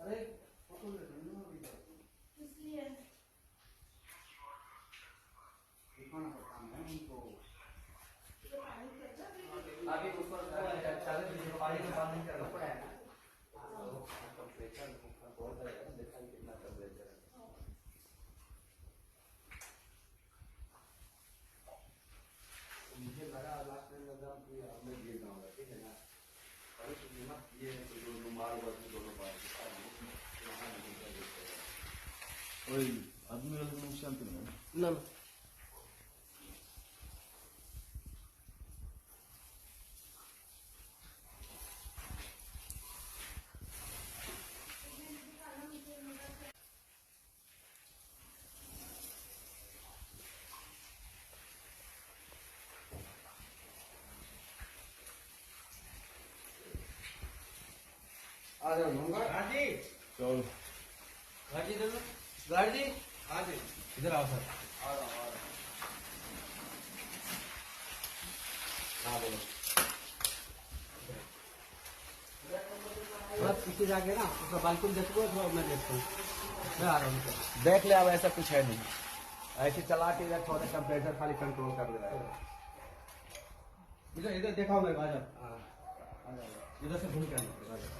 अरे फोटो ले लो किस लिए? दिखाना पड़ता है उनको। ये पानी कैसा वीडियो? आगे ऊपर चालीस डिग्री पानी में बांध के रखना पड़ा है ना। टेम्परेचर बहुत है, देखा कितना टेम्परेचर है। मुझे लगा लास्ट टाइम एकदम कि आपने गिर रहा होगा, ठीक है ना। और इसमें ना ये जो रुमाल वर्ग दोनों बार यहाँ नहीं कर देते। ওই আদমিরাল নুকসান তো না ना ना आ जाओ नंगा गाड़ी চল गाड़ी दे दो गाड़ी आ जाओ इधर आओ सर आ रहा हूँ। हाँ बोलो बस पीछे जाके ना उसका बालकनी देखो तो मैं देखता हूँ मैं आ रहा हूँ देख ले अब ऐसा कुछ है नहीं, ऐसे चला के इधर थोड़ा टेम्परेचर खाली कंट्रोल कर ले रहा है। इधर इधर देखा मेरे को आ जाओ आ जाओ इधर से घूम के आना आ जाओ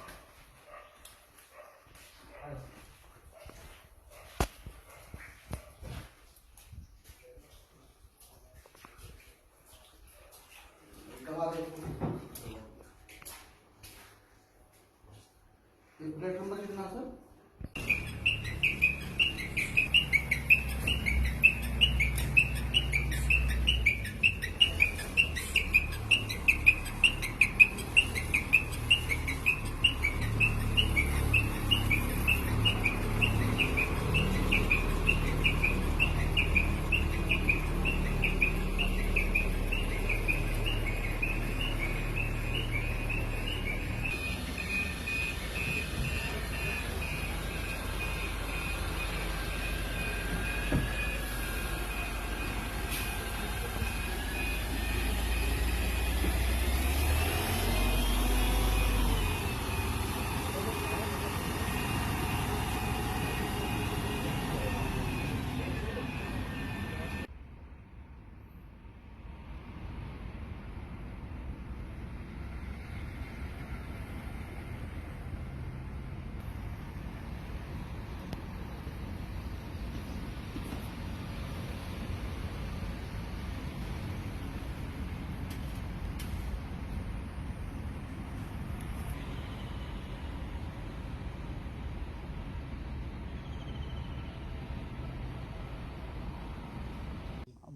प्लेट नंबर कितना सर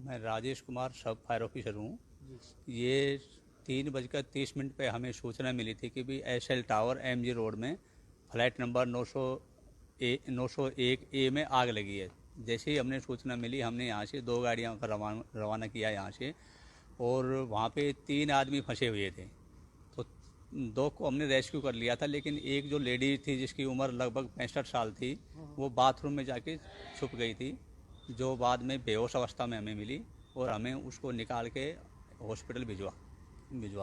मैं राजेश कुमार सब फायर ऑफिसर हूँ। ये 3:30 पे हमें सूचना मिली थी कि भी एसएल टावर एमजी रोड में फ्लैट नंबर 901A में आग लगी है। जैसे ही हमने सूचना मिली हमने यहाँ से 2 गाड़ियाँ का रवाना किया यहाँ से, और वहाँ पे 3 आदमी फंसे हुए थे। तो 2 को हमने रेस्क्यू कर लिया था, लेकिन एक जो लेडी थी जिसकी उम्र लगभग 65 साल थी, वो बाथरूम में जाके छुप गई थी, जो बाद में बेहोश अवस्था में हमें मिली और हमें उसको निकाल के हॉस्पिटल भिजवा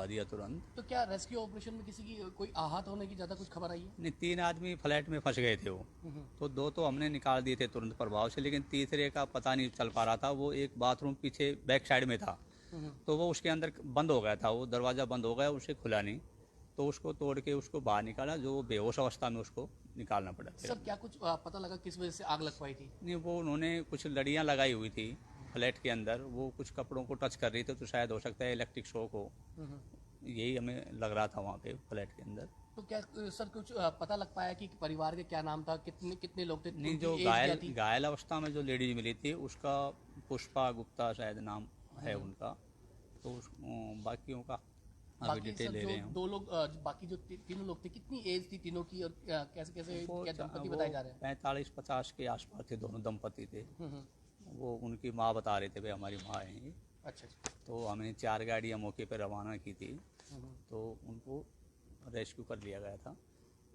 दिया तुरंत। तो क्या रेस्क्यू ऑपरेशन में किसी की कोई आहत होने की ज़्यादा कुछ खबर आई है? नहीं, 3 आदमी फ्लैट में फंस गए थे वो, तो 2 तो हमने निकाल दिए थे तुरंत प्रभाव से, लेकिन तीसरे का पता नहीं चल पा रहा था। वो एक बाथरूम पीछे बैक साइड में था, तो वो उसके अंदर बंद हो गया था, वो दरवाज़ा बंद हो गया, उसे खुला नहीं, तो उसको तोड़ के उसको बाहर निकाला, जो बेहोश अवस्था में उसको निकालना पड़ा। सर क्या कुछ पता लगा किस वजह से आग लग पाई थी? नहीं, वो उन्होंने कुछ लड़ियाँ लगाई हुई थी फ्लैट के अंदर, वो कुछ कपड़ों को टच कर रही थी, तो शायद हो सकता है इलेक्ट्रिक शॉक हो, यही हमें लग रहा था वहाँ पे फ्लैट के अंदर। तो क्या सर कुछ पता लग पाया कि परिवार के क्या नाम था, कितने कितने लोग थे? नहीं, उनकी जो एज क्या थी? घायल अवस्था में जो लेडीज मिली थी उसका पुष्पा गुप्ता शायद नाम है उनका, तो बाकियों का अभी बाकी डिटेल सर ले जो रहे हैं। 2 लोग बाकी जो तीनों लोग थे, कितनी एज थी तीनों की, और कैसे कैसे क्या दंपति वो बताए जा रहे हैं? 45-50 के आसपास थे, दोनों दंपति थे। हम्म। वो उनकी माँ बता रहे थे भाई हमारी माँ है ये। अच्छा अच्छा। तो हमने 4 गाड़ियाँ मौके पर रवाना की थी, तो उनको रेस्क्यू कर लिया गया था।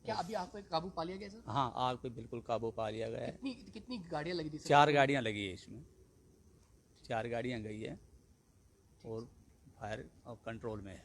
क्या अभी आग पे काबू पा लिया गया सर? हाँ, आग पे बिल्कुल काबू पा लिया गया है। कितनी कितनी गाड़ियाँ लगी थी सर? 4 गाड़ियाँ लगी है इसमें, 4 गाड़ियाँ गई है और फायर अब कंट्रोल में है।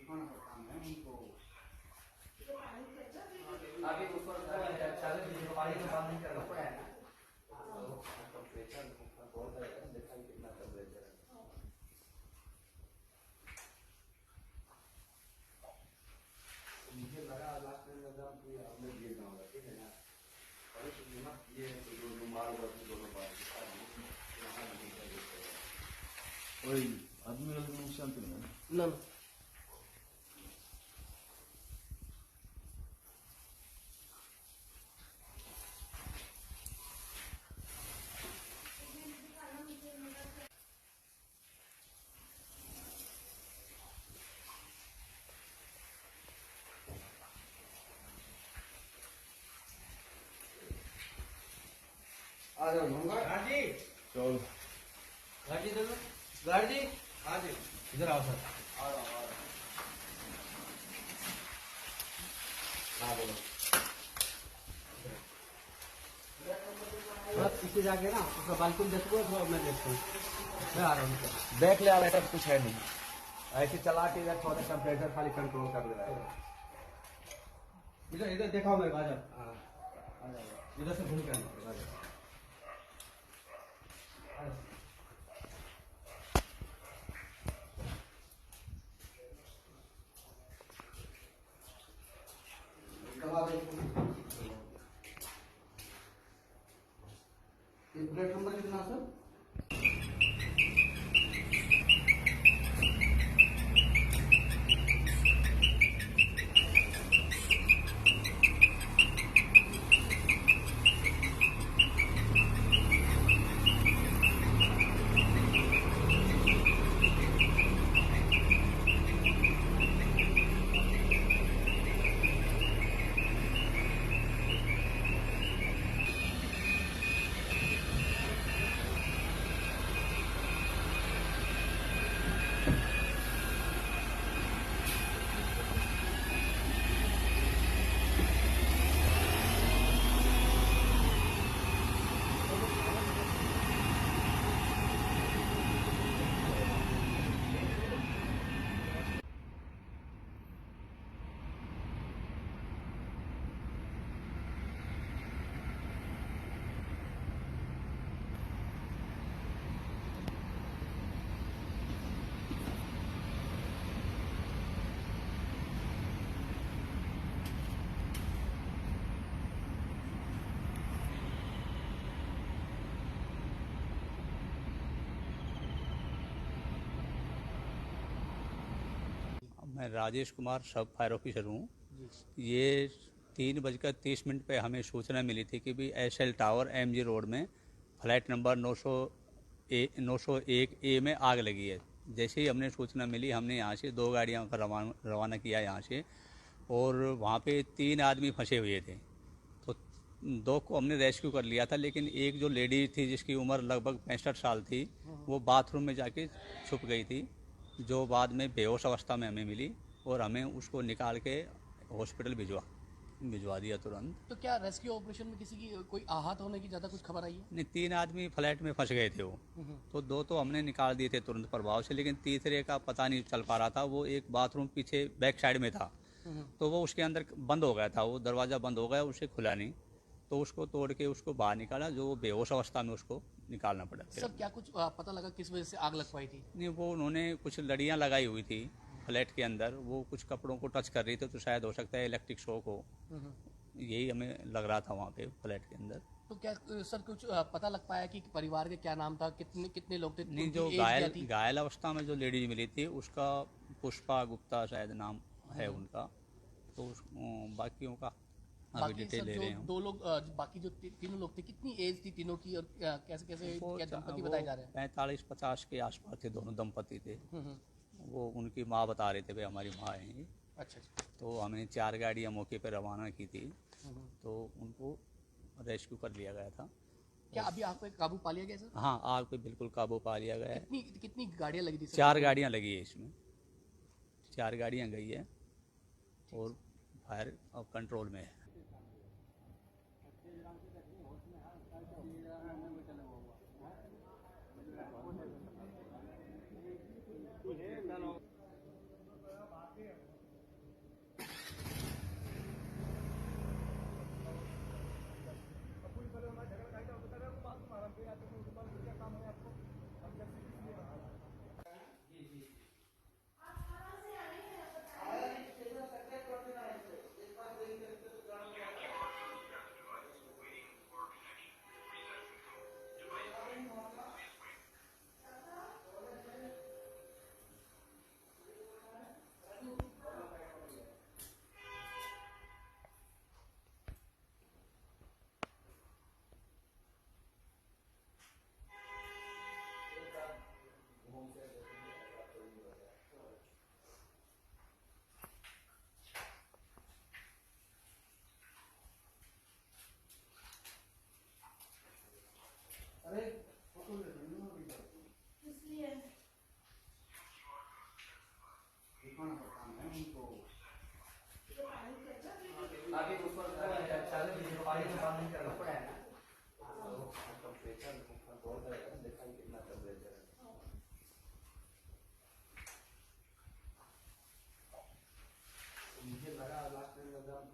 अभी उसको पानी में बंद नहीं करना पड़ा है ना, तो टेम्परेचर बहुत है, देखा कितना टेम्परेचर है। मुझे लगा लास्ट में लगा कि आपने गिरना होगा, ठीक है ना, और इसलिए ना ये जो माल वर्ती दोनों बार यहाँ नहीं कर देते। कोई आदमी लोग को नुकसान तो नहीं है ना आ जाओ होगा गाड़ी चलो गाड़ी दे दो गाड़ी हाँ जी इधर आओ सर आ रहा हूँ। हाँ बोलो बस पीछे जाके ना उसका बालकनी देखो तो मैं देखता हूँ मैं आ रहा हूँ देख ले, ऐसा कुछ है नहीं, ऐसे चला के इधर थोड़ा टेम्परेचर खाली कंट्रोल कर ले रहा है। इधर इधर दिखाओ मेरे को आ जाओ हाँ आ जाओ इधर से घूम के आना आ जाओ प्लेट नंबर कितना सर? मैं राजेश कुमार सब फायर ऑफिसर हूँ। ये 3:30 पे हमें सूचना मिली थी कि भी एसएल टावर एमजी रोड में फ्लैट नंबर 901 ए में आग लगी है। जैसे ही हमने सूचना मिली हमने यहाँ से 2 गाड़ियों का रवाना किया यहाँ से, और वहाँ पे 3 आदमी फंसे हुए थे। तो 2 को हमने रेस्क्यू कर लिया था, लेकिन एक जो लेडी थी जिसकी उम्र लगभग 65 साल थी, वो बाथरूम में जाके छुप गई थी, जो बाद में बेहोश अवस्था में हमें मिली और हमें उसको निकाल के हॉस्पिटल भिजवा दिया तुरंत। तो क्या रेस्क्यू ऑपरेशन में किसी की कोई आहत होने की ज़्यादा कुछ खबर आई है? नहीं, 3 आदमी फ्लैट में फंस गए थे वो, तो 2 तो हमने निकाल दिए थे तुरंत प्रभाव से, लेकिन तीसरे का पता नहीं चल पा रहा था। वो एक बाथरूम पीछे बैक साइड में था, तो वो उसके अंदर बंद हो गया था, वो दरवाज़ा बंद हो गया, उसे खुला नहीं, तो उसको तोड़ के उसको बाहर निकाला, जो बेहोश अवस्था में उसको निकालना पड़ा। सब क्या कुछ पता लगा किस वजह से आग लग पाई थी? नहीं, वो उन्होंने कुछ लड़ियाँ लगाई हुई थी फ्लैट के अंदर, वो कुछ कपड़ों को टच कर रही थी, तो शायद हो सकता है इलेक्ट्रिक शॉक हो, यही हमें लग रहा था वहाँ पे फ्लैट के अंदर। तो क्या सर कुछ पता लग पाया कि परिवार के क्या नाम था, कितने कितने लोग थे? नहीं, उनकी जो एज क्या थी? घायल अवस्था में जो लेडीज मिली थी उसका पुष्पा गुप्ता शायद नाम है उनका, तो बाकियों का अभी बाकी डिटेल सर ले जो रहे हैं। 2 लोग बाकी जो तीनों लोग थे, कितनी एज थी तीनों की, और कैसे कैसे क्या दंपति बताए जा रहे हैं? 45-50 के आसपास थे, दोनों दंपति थे। हम्म। वो उनकी माँ बता रहे थे, भाई हमारी माँ है ये। अच्छा अच्छा। तो हमने 4 गाड़ियाँ मौके पर रवाना की थी, तो उनको रेस्क्यू कर लिया गया था। क्या अभी आग पे काबू पा लिया गया सर? हाँ, आग पे बिल्कुल काबू पा लिया गया है। कितनी गाड़ियाँ लगी थी सर? 4 गाड़ियाँ लगी है इसमें, 4 गाड़ियाँ गई है और फायर अब कंट्रोल में है। है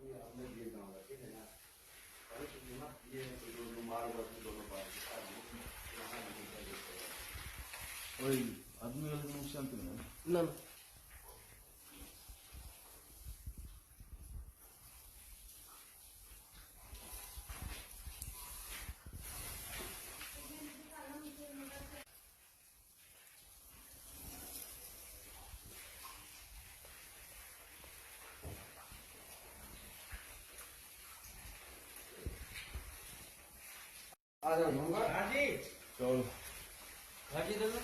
कोई हमने दिए गाँव का, ठीक है ना। अरे सुनिए ना, ये जो माल बस दोनों पार्टी यहाँ नहीं कर देते हैं। कोई आदमी वाले को नुकसान तो नहीं है? ना ना आ जाओ होगा गाड़ी चलो गाड़ी दे दो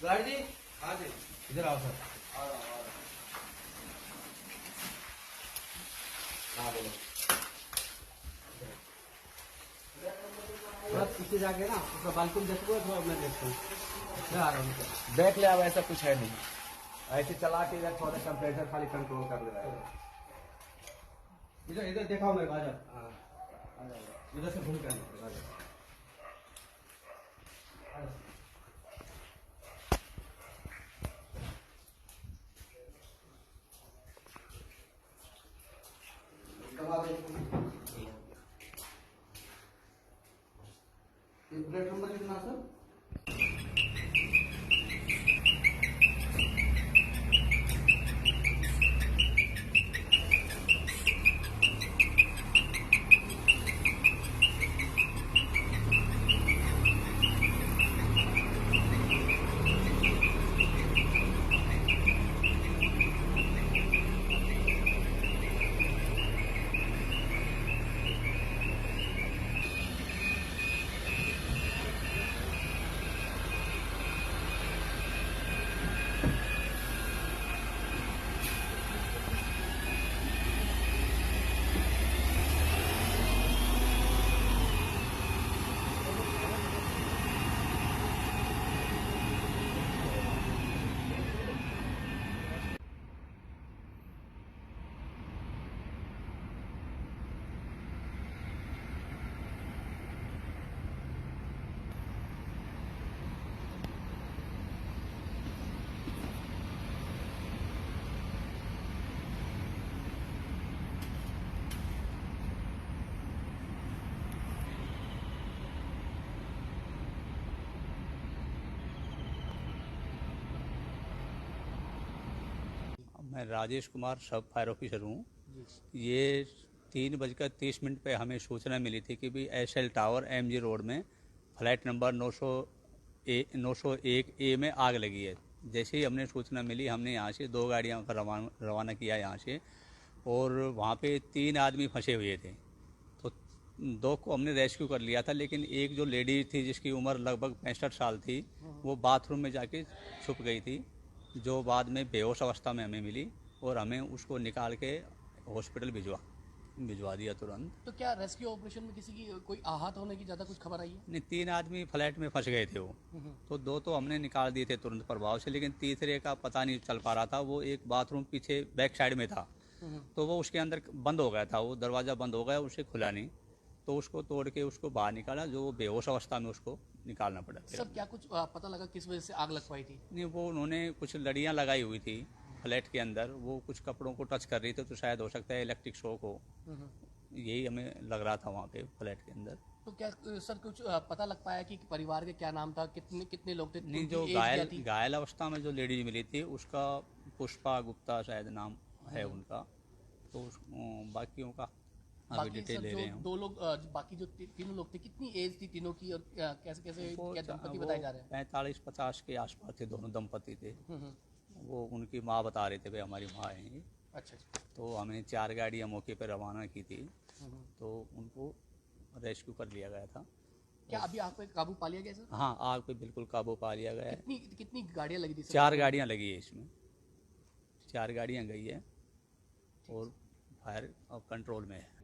गाड़ी आ जाओ इधर आओ सर आ रहा आ रहा। हाँ बोलो थोड़ा पीछे जाके ना उसका बालकनी देखो थोड़ा मैं देखता हूँ मैं आ रहा हूँ देख ले, अब ऐसा कुछ है नहीं, ऐसे चला के इधर थोड़ा टेम्परेचर खाली कंट्रोल कर ले रहा है। इधर इधर दिखाओ मेरे को आ जाओ हाँ आ जाओ इधर से घूम के आ जाओ प्लेट नंबर कितना सर? मैं राजेश कुमार सब फायर ऑफिसर हूँ। ये 3:30 पे हमें सूचना मिली थी कि भी एसएल टावर एमजी रोड में फ्लैट नंबर 901 ए में आग लगी है। जैसे ही हमने सूचना मिली हमने यहाँ से 2 गाड़ियाँ का रवाना किया यहाँ से, और वहाँ पे 3 आदमी फंसे हुए थे। तो 2 को हमने रेस्क्यू कर लिया था, लेकिन एक जो लेडी थी जिसकी उम्र लगभग 65 साल थी, वो बाथरूम में जाके छुप गई थी, जो बाद में बेहोश अवस्था में हमें मिली और हमें उसको निकाल के हॉस्पिटल भिजवा दिया तुरंत। तो क्या रेस्क्यू ऑपरेशन में किसी की कोई आहत होने की ज़्यादा कुछ खबर आई है? नहीं, 3 आदमी फ्लैट में फंस गए थे वो, तो 2 तो हमने निकाल दिए थे तुरंत प्रभाव से, लेकिन तीसरे का पता नहीं चल पा रहा था। वो एक बाथरूम पीछे बैक साइड में था, तो वो उसके अंदर बंद हो गया था, वो दरवाज़ा बंद हो गया, उसे खुला नहीं, तो उसको तोड़ के उसको बाहर निकाला, जो बेहोश अवस्था में उसको निकालना पड़ा। सर क्या कुछ पता लगा किस वजह से आग लग पाई थी? नहीं, वो उन्होंने कुछ लड़ियाँ लगाई हुई थी फ्लैट के अंदर, वो कुछ कपड़ों को टच कर रही थी, तो शायद हो सकता है इलेक्ट्रिक शॉक हो, यही हमें लग रहा था वहाँ पे फ्लैट के अंदर। तो क्या सर कुछ पता लग पाया कि परिवार के क्या नाम था, कितने लोग थे? नहीं, जो उनकी एज क्या थी? घायल अवस्था में जो लेडीज मिली थी उसका पुष्पा गुप्ता शायद नाम है उनका, तो बाकियों का अभी बाकी डिटेल सर ले जो रहे हैं। 2 लोग बाकी जो तीनों लोग थे, कितनी एज थी तीनों की, और कैसे कैसे क्या दंपति बताए जा रहे हैं? 45-50 के आसपास थे, दोनों दंपति थे। हम्म। वो उनकी माँ बता रहे थे, भाई हमारी माँ है ये। अच्छा अच्छा। तो हमने 4 गाड़ियाँ मौके पर रवाना की थी, तो उनको रेस्क्यू कर लिया गया था। क्या अभी आग पे काबू पा लिया गया सर? हाँ, आग पे बिल्कुल काबू पा लिया गया है। कितनी गाड़ियाँ लगी थी सर? 4 गाड़ियाँ लगी है इसमें, 4 गाड़ियाँ गई है और फायर अब कंट्रोल में है।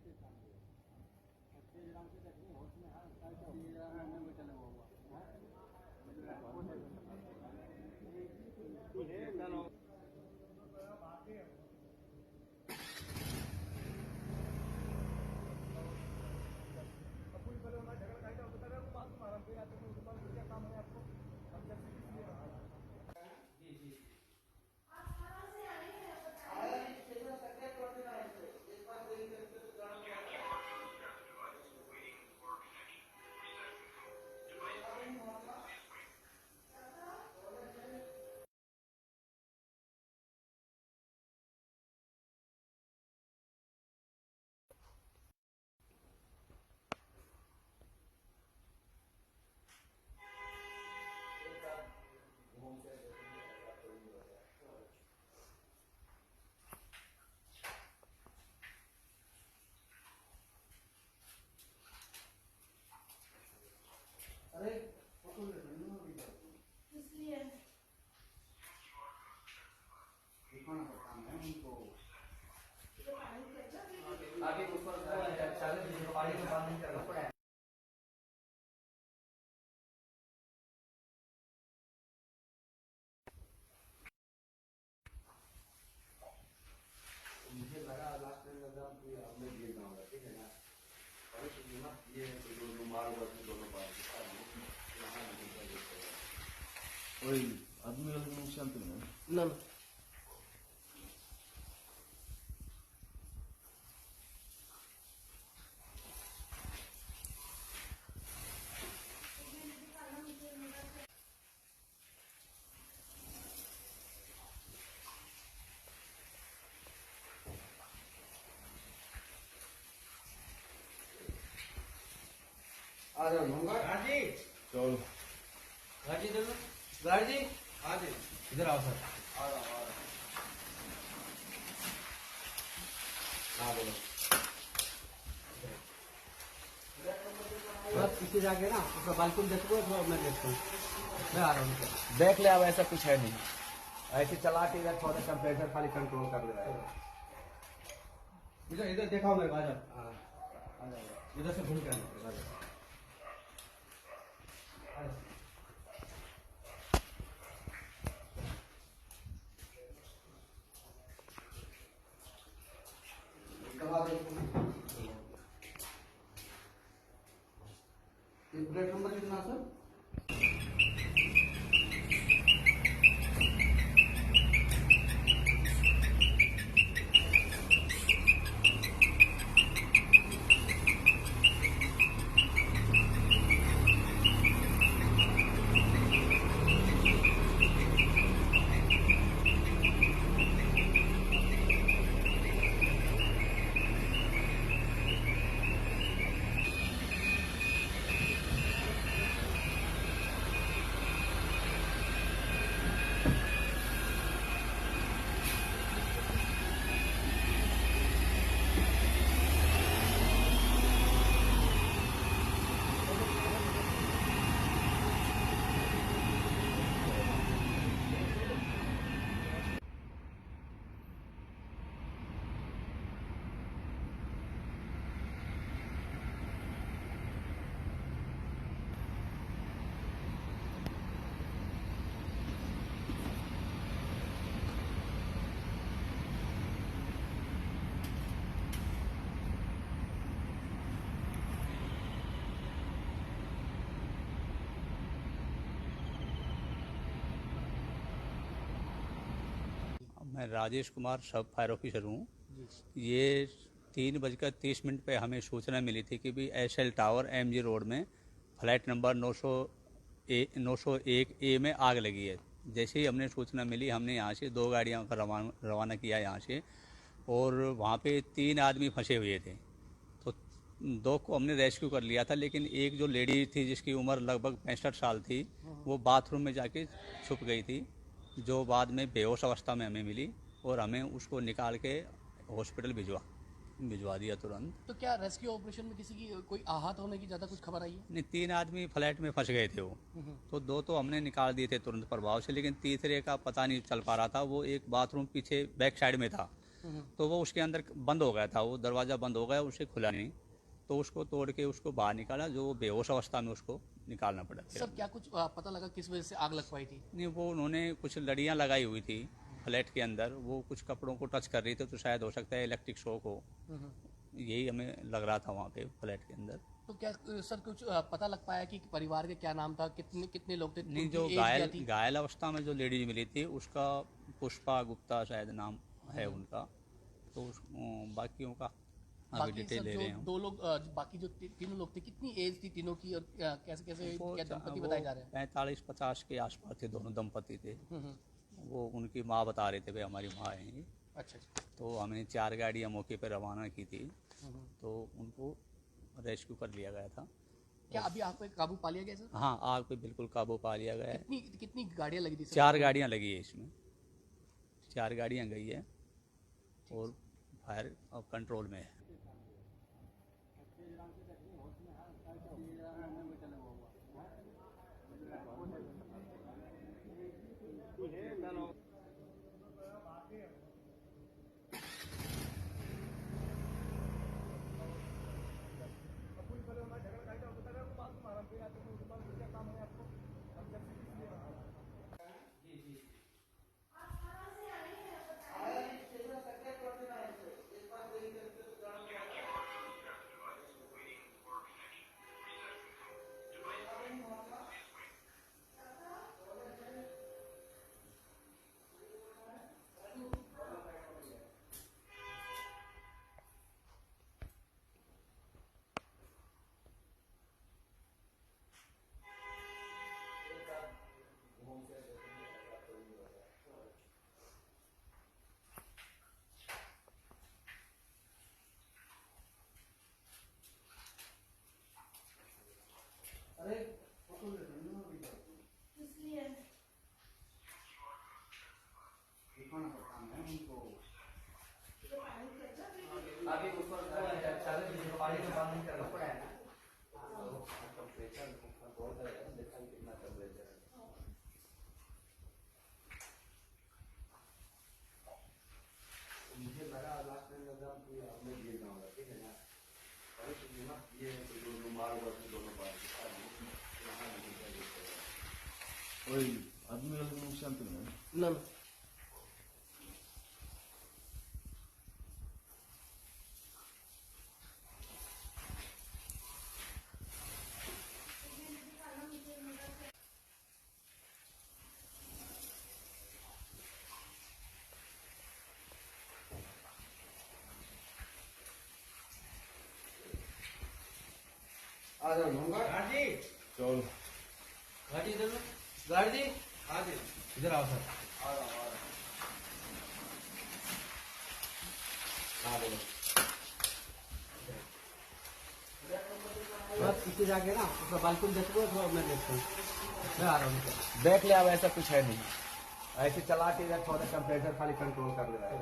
भविष्य में ना ये दोनों माल वर्ग दोनों पार्टी यहाँ निकलता देखते हैं कोई आदमी वाले नुकसान तो नहीं है ना ना आ जाओ होगा गाजी चलो गाजी इधर गाजी आ जाओ इधर आओ सर आ रहा हाँ बोलो बस पीछे जाके ना उसका बालकनी देखो तो मैं देखता हूँ मैं आ रहा हूँ देख ले अब ऐसा कुछ है नहीं ऐसे चला के इधर थोड़ा टेम्परेचर खाली कंट्रोल कर दे रहा है इधर इधर देखा मेरे को आ जाओ आ जाओ इधर से घूम के आना आ जाओ प्लेट नंबर कितना सर मैं राजेश कुमार सब फायर ऑफिसर हूँ। ये 3:30 पे हमें सूचना मिली थी कि भी एसएल टावर एमजी रोड में फ्लैट नंबर 901 ए में आग लगी है। जैसे ही हमने सूचना मिली हमने यहाँ से 2 गाड़ियों का रवाना किया यहाँ से, और वहाँ पे 3 आदमी फंसे हुए थे। तो 2 को हमने रेस्क्यू कर लिया था, लेकिन एक जो लेडी थी जिसकी उम्र लगभग 65 साल थी, वो बाथरूम में जाके छुप गई थी, जो बाद में बेहोश अवस्था में हमें मिली और हमें उसको निकाल के हॉस्पिटल भिजवा दिया तुरंत। तो क्या रेस्क्यू ऑपरेशन में किसी की कोई आहत होने की ज़्यादा कुछ खबर आई है? नहीं, 3 आदमी फ्लैट में फंस गए थे वो, तो 2 तो हमने निकाल दिए थे तुरंत प्रभाव से, लेकिन तीसरे का पता नहीं चल पा रहा था। वो एक बाथरूम पीछे बैक साइड में था, तो वो उसके अंदर बंद हो गया था, वो दरवाज़ा बंद हो गया, उसे खुला नहीं, तो उसको तोड़ के उसको बाहर निकाला, जो बेहोश अवस्था में उसको निकालना पड़ा। सर क्या कुछ पता लगा किस वजह से आग लग पाई थी? नहीं, वो उन्होंने कुछ लड़ियाँ लगाई हुई थी फ्लैट के अंदर, वो कुछ कपड़ों को टच कर रही थी, तो शायद हो सकता है इलेक्ट्रिक शॉक हो, यही हमें लग रहा था वहाँ पे फ्लैट के अंदर। तो क्या सर कुछ पता लग पाया कि परिवार के क्या नाम था, कितने कितने लोग थे? नहीं, जो उनकी एज क्या थी? घायल अवस्था में जो लेडीज मिली थी उसका पुष्पा गुप्ता शायद नाम है उनका, तो बाकियों का अभी बाकी डिटेल सर ले जो रहे हैं। 2 लोग बाकी जो तीनों लोग थे, कितनी एज थी तीनों की, और कैसे कैसे क्या दंपति बताए जा रहे हैं? 45-50 के आसपास थे, दोनों दंपति थे। हम्म। वो उनकी माँ बता रहे थे भाई हमारी माँ है ये। अच्छा अच्छा। तो हमने 4 गाड़ियाँ मौके पर रवाना की थी, तो उनको रेस्क्यू कर लिया गया था। क्या अभी आग पे काबू पा लिया गया सर? हाँ, आग पे बिल्कुल काबू पा लिया गया है। कितनी गाड़ियाँ लगी थी सर? 4 गाड़ियाँ लगी है इसमें, 4 गाड़ियाँ गई है और फायर कंट्रोल में है। अरे फोटो ले लो ना अभी इसलिए दिखाना पड़ता है उनको। अभी उसको पानी में बंद नहीं करना पड़ा है ना। टेम्परेचर बहुत है, देखा कितना टेम्परेचर है। मुझे लगा लास्ट टाइम एग्जाम की आपने दिए ना होगा, ठीक है ना। अरे सुनिए ना, ये जो रुमाल वर्ष दोनों बार यहाँ नहीं चाहिए। वही आदमी वाले को नुकसान तो नहीं है। ना आ जाओ लूंगा। गाड़ी चलो गाड़ी इधर लो। गाड़ी आ जाओ इधर आओ सर। आ रहा हूँ। हाँ बोलो। बस पीछे जाके ना उसका बालकनी देखो तो मैं देखता हूँ। मैं आ रहा हूँ। देख लिया, अब ऐसा कुछ है नहीं। ऐसे चला के इधर थोड़ा टेम्परेचर खाली कंट्रोल कर ले रहा है।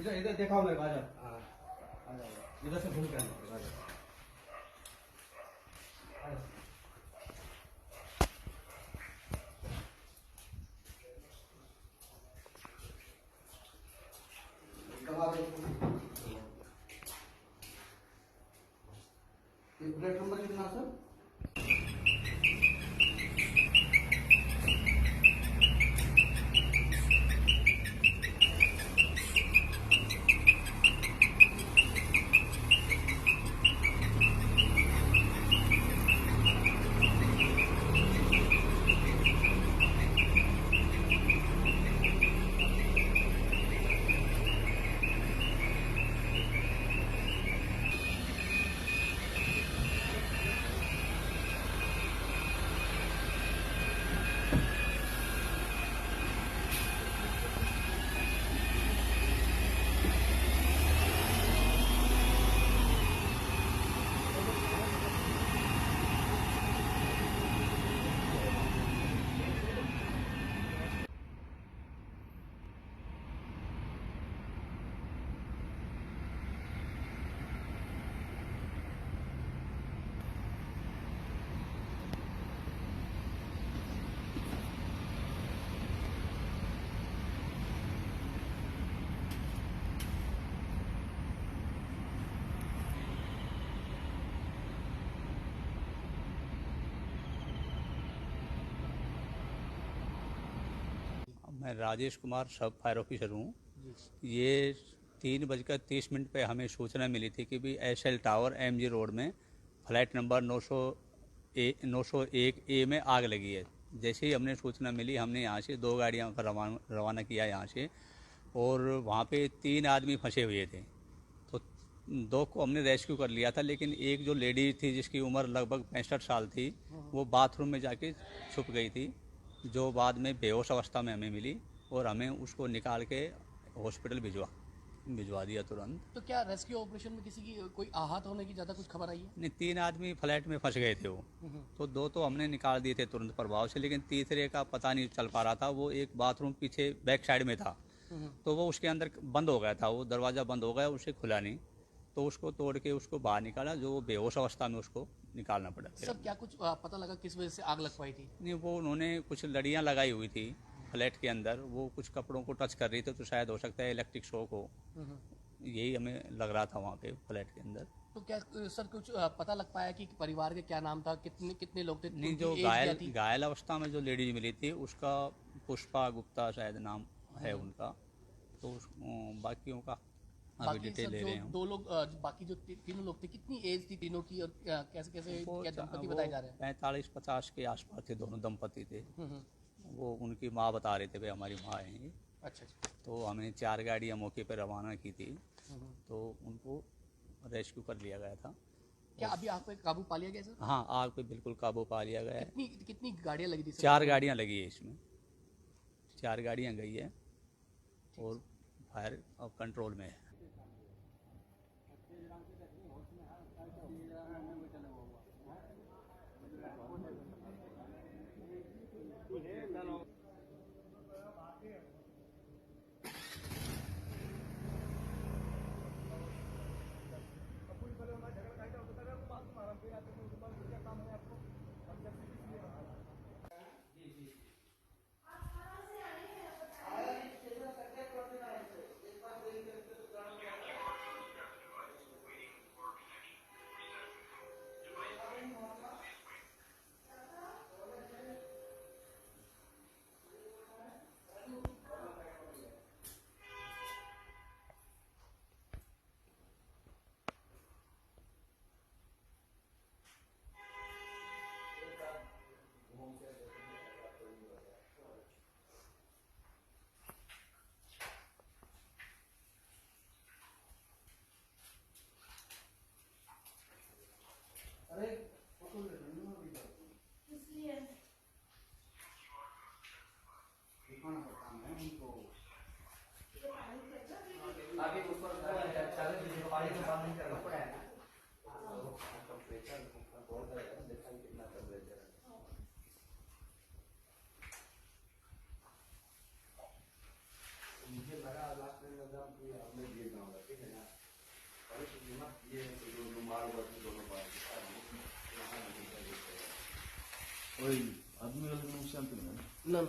इधर इधर दिखाओ मेरे को। आ जाओ। हाँ आ जाओ इधर से घूम के आना। आ जाओ। प्लेट नंबर कितना सर? मैं राजेश कुमार सब फायर ऑफिसर हूँ। ये 3:30 पे हमें सूचना मिली थी कि भी एसएल टावर एमजी रोड में फ्लैट नंबर 901A में आग लगी है। जैसे ही हमने सूचना मिली, हमने यहाँ से 2 गाड़ियाँ का रवाना किया यहाँ से, और वहाँ पे 3 आदमी फंसे हुए थे। तो 2 को हमने रेस्क्यू कर लिया था, लेकिन एक जो लेडी थी जिसकी उम्र लगभग 65 साल थी, वो बाथरूम में जाके छुप गई थी, जो बाद में बेहोश अवस्था में हमें मिली, और हमें उसको निकाल के हॉस्पिटल भिजवा दिया तुरंत। तो क्या रेस्क्यू ऑपरेशन में किसी की कोई आहत होने की ज़्यादा कुछ खबर आई है? नहीं, 3 आदमी फ्लैट में फंस गए थे वो, तो 2 तो हमने निकाल दिए थे तुरंत प्रभाव से, लेकिन तीसरे का पता नहीं चल पा रहा था। वो एक बाथरूम पीछे बैक साइड में था, तो वो उसके अंदर बंद हो गया था, वो दरवाज़ा बंद हो गया, उसे खुला नहीं, तो उसको तोड़ के उसको बाहर निकाला, जो बेहोश अवस्था में उसको निकालना पड़ा। सब क्या कुछ पता लगा किस वजह से आग लग पाई थी? नहीं, वो उन्होंने कुछ लड़ियाँ लगाई हुई थी फ्लैट के अंदर, वो कुछ कपड़ों को टच कर रही थी, तो शायद हो सकता है इलेक्ट्रिक शॉक हो, यही हमें लग रहा था वहाँ पे फ्लैट के अंदर। तो क्या सर कुछ पता लग पाया कि परिवार के क्या नाम था, कितने कितने लोग थे? नहीं, उनकी जो एज क्या थी? घायल अवस्था में जो लेडीज मिली थी, उसका पुष्पा गुप्ता शायद नाम है उनका, तो बाकियों का अभी बाकी डिटेल सर ले जो रहे हैं। 2 लोग बाकी जो तीनों लोग थे, कितनी एज थी तीनों की, और कैसे कैसे क्या दंपति बताए जा रहे हैं? 45-50 के आसपास थे, दोनों दंपति थे। हम्म। वो उनकी माँ बता रहे थे, भाई हमारी माँ है ये। अच्छा अच्छा। तो हमने 4 गाड़ियाँ मौके पर रवाना की थी, तो उनको रेस्क्यू कर लिया गया था। क्या अभी आग पे काबू पा लिया गया सर? हाँ, आग पे बिल्कुल काबू पा लिया गया है। कितनी कितनी गाड़ियाँ लगी थी सर? 4 गाड़ियाँ लगी है इसमें, 4 गाड़ियाँ गई है, और फायर अब कंट्रोल में है। ये जो माल वर्ग दोनों पाकिस्तान में यहाँ नहीं कर देते हैं। कोई आदमी वाले को नुकसान तो नहीं है ना ना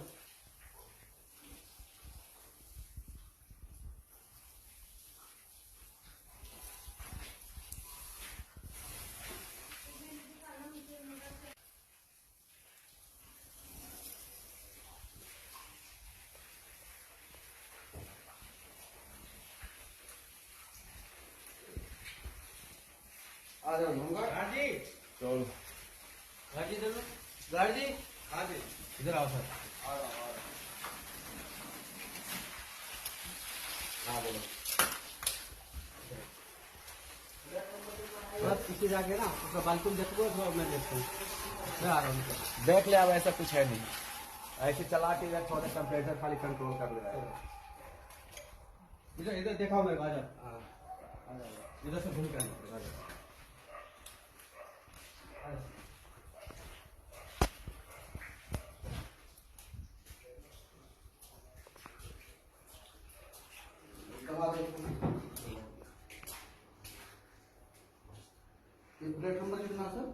आ जाओ होगा गाड़ी चलो गाड़ी दे दो गाड़ी हाँ जी इधर आओ सर आ रहा हाँ बोलो बस पीछे जाके ना उसका बालकनी देखो तो मैं देखता हूँ मैं आ रहा हूँ देख ले, अब ऐसा कुछ है नहीं, ऐसे चला के इधर थोड़ा टेम्परेचर खाली कंट्रोल कर ले रहा है। इधर इधर देखा मेरे को आ जाओ आ जाओ इधर से घूम के आ जाओ प्लेट नंबर कितना सर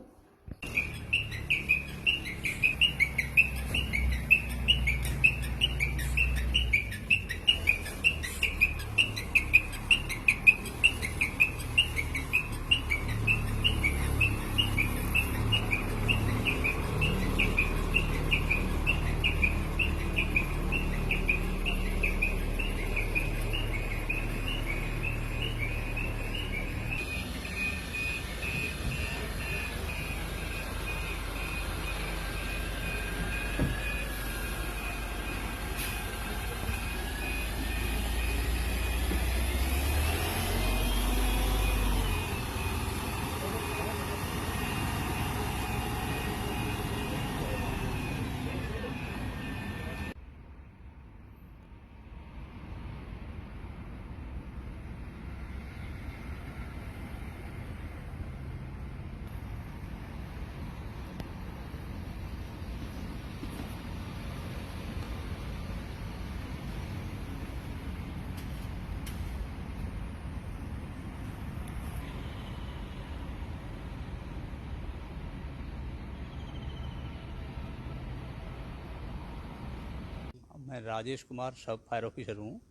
मैं राजेश कुमार सब फायर ऑफिसर हूँ।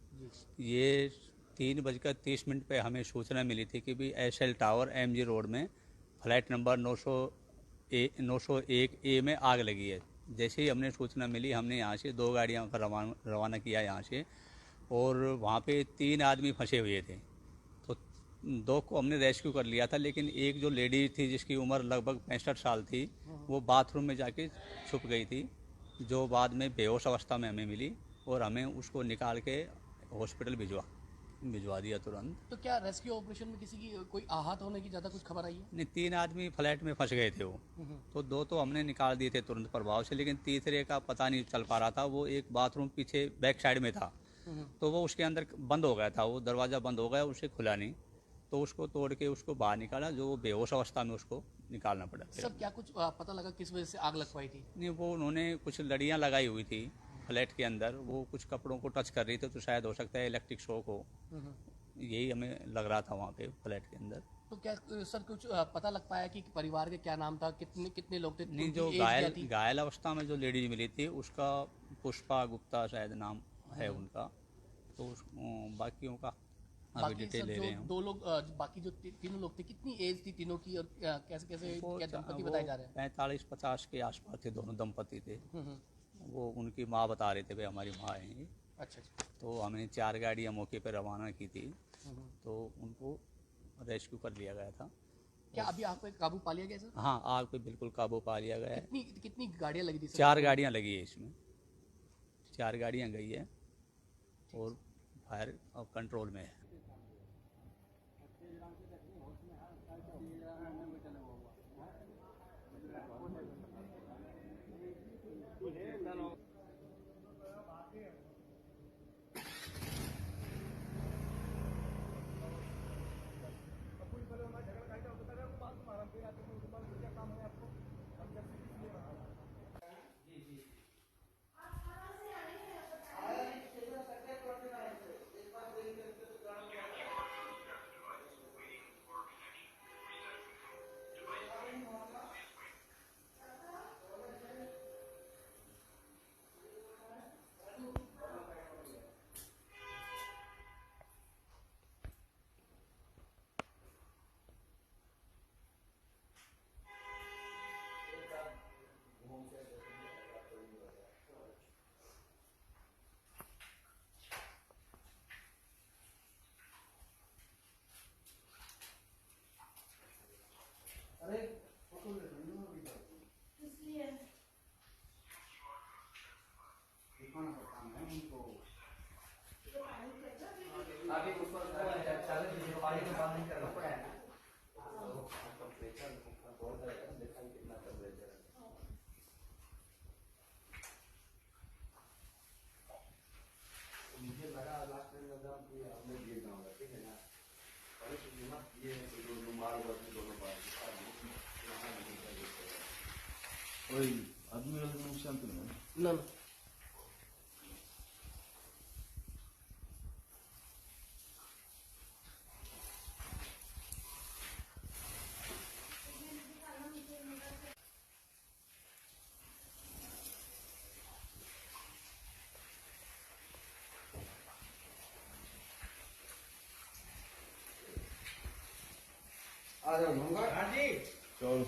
ये 3:30 पे हमें सूचना मिली थी कि भी एसएल टावर एमजी रोड में फ्लैट नंबर 901 ए में आग लगी है। जैसे ही हमने सूचना मिली हमने यहाँ से 2 गाड़ियाँ का रवाना किया यहाँ से, और वहाँ पे 3 आदमी फंसे हुए थे। तो 2 को हमने रेस्क्यू कर लिया था, लेकिन एक जो लेडी थी जिसकी उम्र लगभग 65 साल थी, वो बाथरूम में जाके छुप गई थी, जो बाद में बेहोश अवस्था में हमें मिली और हमें उसको निकाल के हॉस्पिटल भिजवा दिया तुरंत। तो क्या रेस्क्यू ऑपरेशन में किसी की कोई आहत होने की ज़्यादा कुछ खबर आई है? नहीं, 3 आदमी फ्लैट में फंस गए थे वो, तो 2 तो हमने निकाल दिए थे तुरंत प्रभाव से, लेकिन तीसरे का पता नहीं चल पा रहा था। वो एक बाथरूम पीछे बैक साइड में था, तो वो उसके अंदर बंद हो गया था, वो दरवाज़ा बंद हो गया, उसे खुला नहीं, तो उसको तोड़ के उसको बाहर निकाला, जो बेहोश अवस्था में उसको निकालना पड़ा। सब क्या कुछ पता लगा किस वजह से आग लग पाई थी? नहीं, वो उन्होंने कुछ लड़ियाँ लगाई हुई थी फ्लैट के अंदर, वो कुछ कपड़ों को टच कर रही थी, तो शायद हो सकता है इलेक्ट्रिक शॉक हो, यही हमें लग रहा था वहाँ पे फ्लैट के अंदर। तो क्या सर कुछ पता लग पाया कि परिवार के क्या नाम था, कितने लोग थे? नहीं, जो उनकी एज क्या थी? घायल अवस्था में जो लेडीज मिली थी उसका पुष्पा गुप्ता शायद नाम है उनका, तो बाकियों का अभी बाकी डिटेल सर ले जो रहे हैं। 2 लोग बाकी जो तीनों लोग थे, कितनी एज थी तीनों की, और कैसे कैसे क्या दंपति बताए जा रहे हैं? 45-50 के आसपास थे, दोनों दंपति थे। हम्म। वो उनकी माँ बता रहे थे, भाई हमारी माँ है ये। अच्छा अच्छा। तो हमने 4 गाड़ियाँ मौके पर रवाना की थी, तो उनको रेस्क्यू कर लिया गया था। क्या अभी आग पे काबू पा लिया गया सर? हाँ, आग पे बिल्कुल काबू पा लिया गया है। कितनी गाड़ियाँ लगी थी सर? 4 गाड़ियाँ लगी है इसमें, 4 गाड़ियाँ गई है और फायर कंट्रोल में है। इसलिए दिखाना पड़ता है उनको। ये पानी कैसा आगे उसको चालीस डिग्री पानी में बांध नहीं करना पड़ा है ना। टेम्परेचर बहुत रहेगा, देखा कितना टेम्परेचर है। मुझे लगा लास्ट टाइम एग्जाम कि आपने गिर जाऊंगा, ठीक है ना। और इस बीमा ये जो रुमाल वर्ग दोनों बार यहाँ नहीं कर देते। कोई आदमी वाले नुकसान तो नहीं है? ना ना आ जाओ मंगा गाड़ी चलो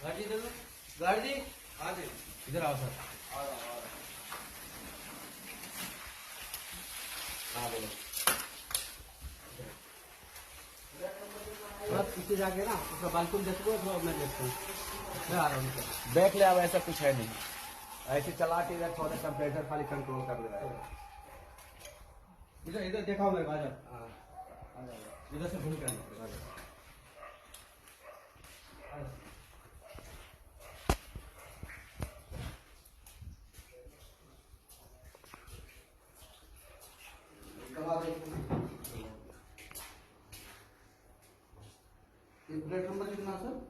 गाड़ी दे दो गाड़ी आ जाओ इधर आओ सर। आ रहा हाँ बोलो। थोड़ा पीछे जाके ना उसका बालकनी देखो, थोड़ा मैं देखता हूँ। मैं आ रहा हूँ। बैक ले आओ, ऐसा कुछ है नहीं। ऐसे चला के इधर थोड़ा टेम्परेचर खाली कंट्रोल कर ले रहा है। इधर इधर देखा मेरे को, आ जाओ। हाँ आ जाओ, इधर से घूम के आना। आ जाओ। ये प्लेट नंबर कितना सर?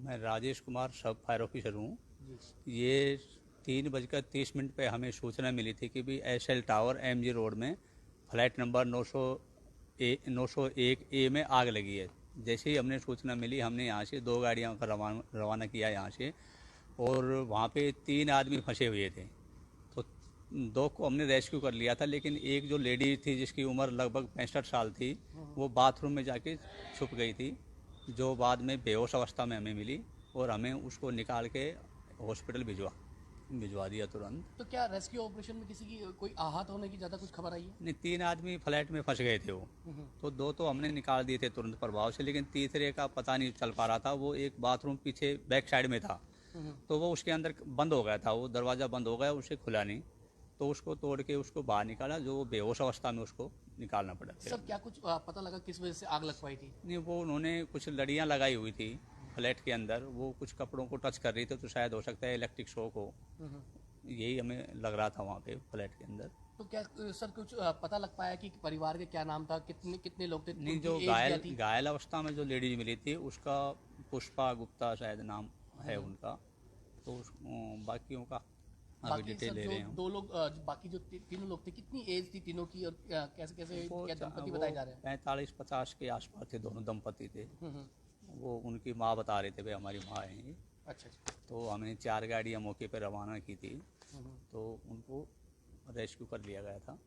मैं राजेश कुमार सब फायर ऑफिसर हूँ। ये 3:30 पे हमें सूचना मिली थी कि भी एसएल टावर एमजी रोड में फ्लैट नंबर 901A में आग लगी है। जैसे ही हमने सूचना मिली, हमने यहाँ से 2 गाड़ियों का रवाना किया यहाँ से, और वहाँ पे 3 आदमी फंसे हुए थे। तो 2 को हमने रेस्क्यू कर लिया था, लेकिन एक जो लेडी थी जिसकी उम्र लगभग 65 साल थी, वो बाथरूम में जाके छुप गई थी, जो बाद में बेहोश अवस्था में हमें मिली, और हमें उसको निकाल के हॉस्पिटल भिजवा दिया तुरंत। तो क्या रेस्क्यू ऑपरेशन में किसी की कोई आहत होने की ज़्यादा कुछ खबर आई है? नहीं, 3 आदमी फ्लैट में फंस गए थे वो, तो 2 तो हमने निकाल दिए थे तुरंत प्रभाव से, लेकिन तीसरे का पता नहीं चल पा रहा था। वो एक बाथरूम पीछे बैक साइड में था, तो वो उसके अंदर बंद हो गया था, वो दरवाज़ा बंद हो गया, उसे खुला नहीं, तो उसको तोड़ के उसको बाहर निकाला, जो बेहोश अवस्था में उसको निकालना पड़ा। सर क्या कुछ पता लगा किस वजह से आग लग पाई थी? नहीं, वो उन्होंने कुछ लड़ियाँ लगाई हुई थी फ्लैट के अंदर, वो कुछ कपड़ों को टच कर रही थी, तो शायद हो सकता है इलेक्ट्रिक शॉक हो, यही हमें लग रहा था वहाँ पे फ्लैट के अंदर। तो क्या सर कुछ पता लग पाया कि परिवार के क्या नाम था, कितने कितने लोग थे? नहीं, उनकी जो एज क्या थी? घायल अवस्था में जो लेडीज मिली थी, उसका पुष्पा गुप्ता शायद नाम है उनका, तो बाकियों का अभी बाकी डिटेल सर ले जो रहे हैं। 2 लोग बाकी जो तीनों लोग थे, कितनी एज थी तीनों की, और कैसे कैसे क्या दंपति बताए जा रहे हैं? 45-50 के आसपास थे, दोनों दंपति थे। हम्म। वो उनकी माँ बता रहे थे, भाई हमारी माँ है ये। अच्छा अच्छा। तो हमने 4 गाड़ियाँ मौके पर रवाना की थी, तो उनको रेस्क्यू कर लिया गया था।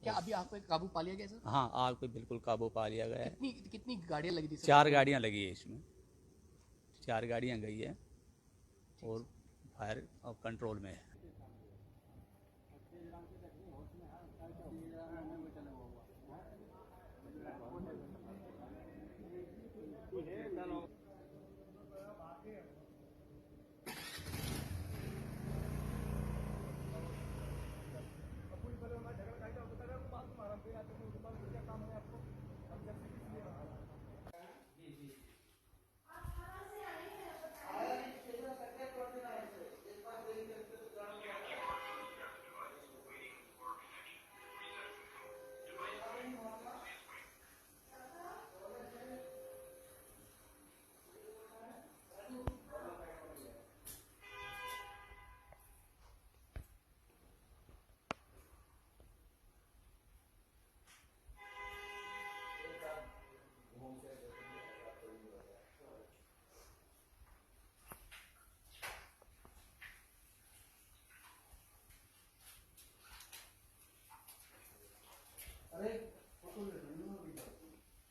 क्या अभी आग पे काबू पा लिया गया सर? हाँ, आग पे बिल्कुल काबू पा लिया गया है। कितनी कितनी गाड़ियाँ लगी थी सर? 4 गाड़ियाँ लगी है इसमें, 4 गाड़ियाँ गई है, और फायर अब कंट्रोल में है।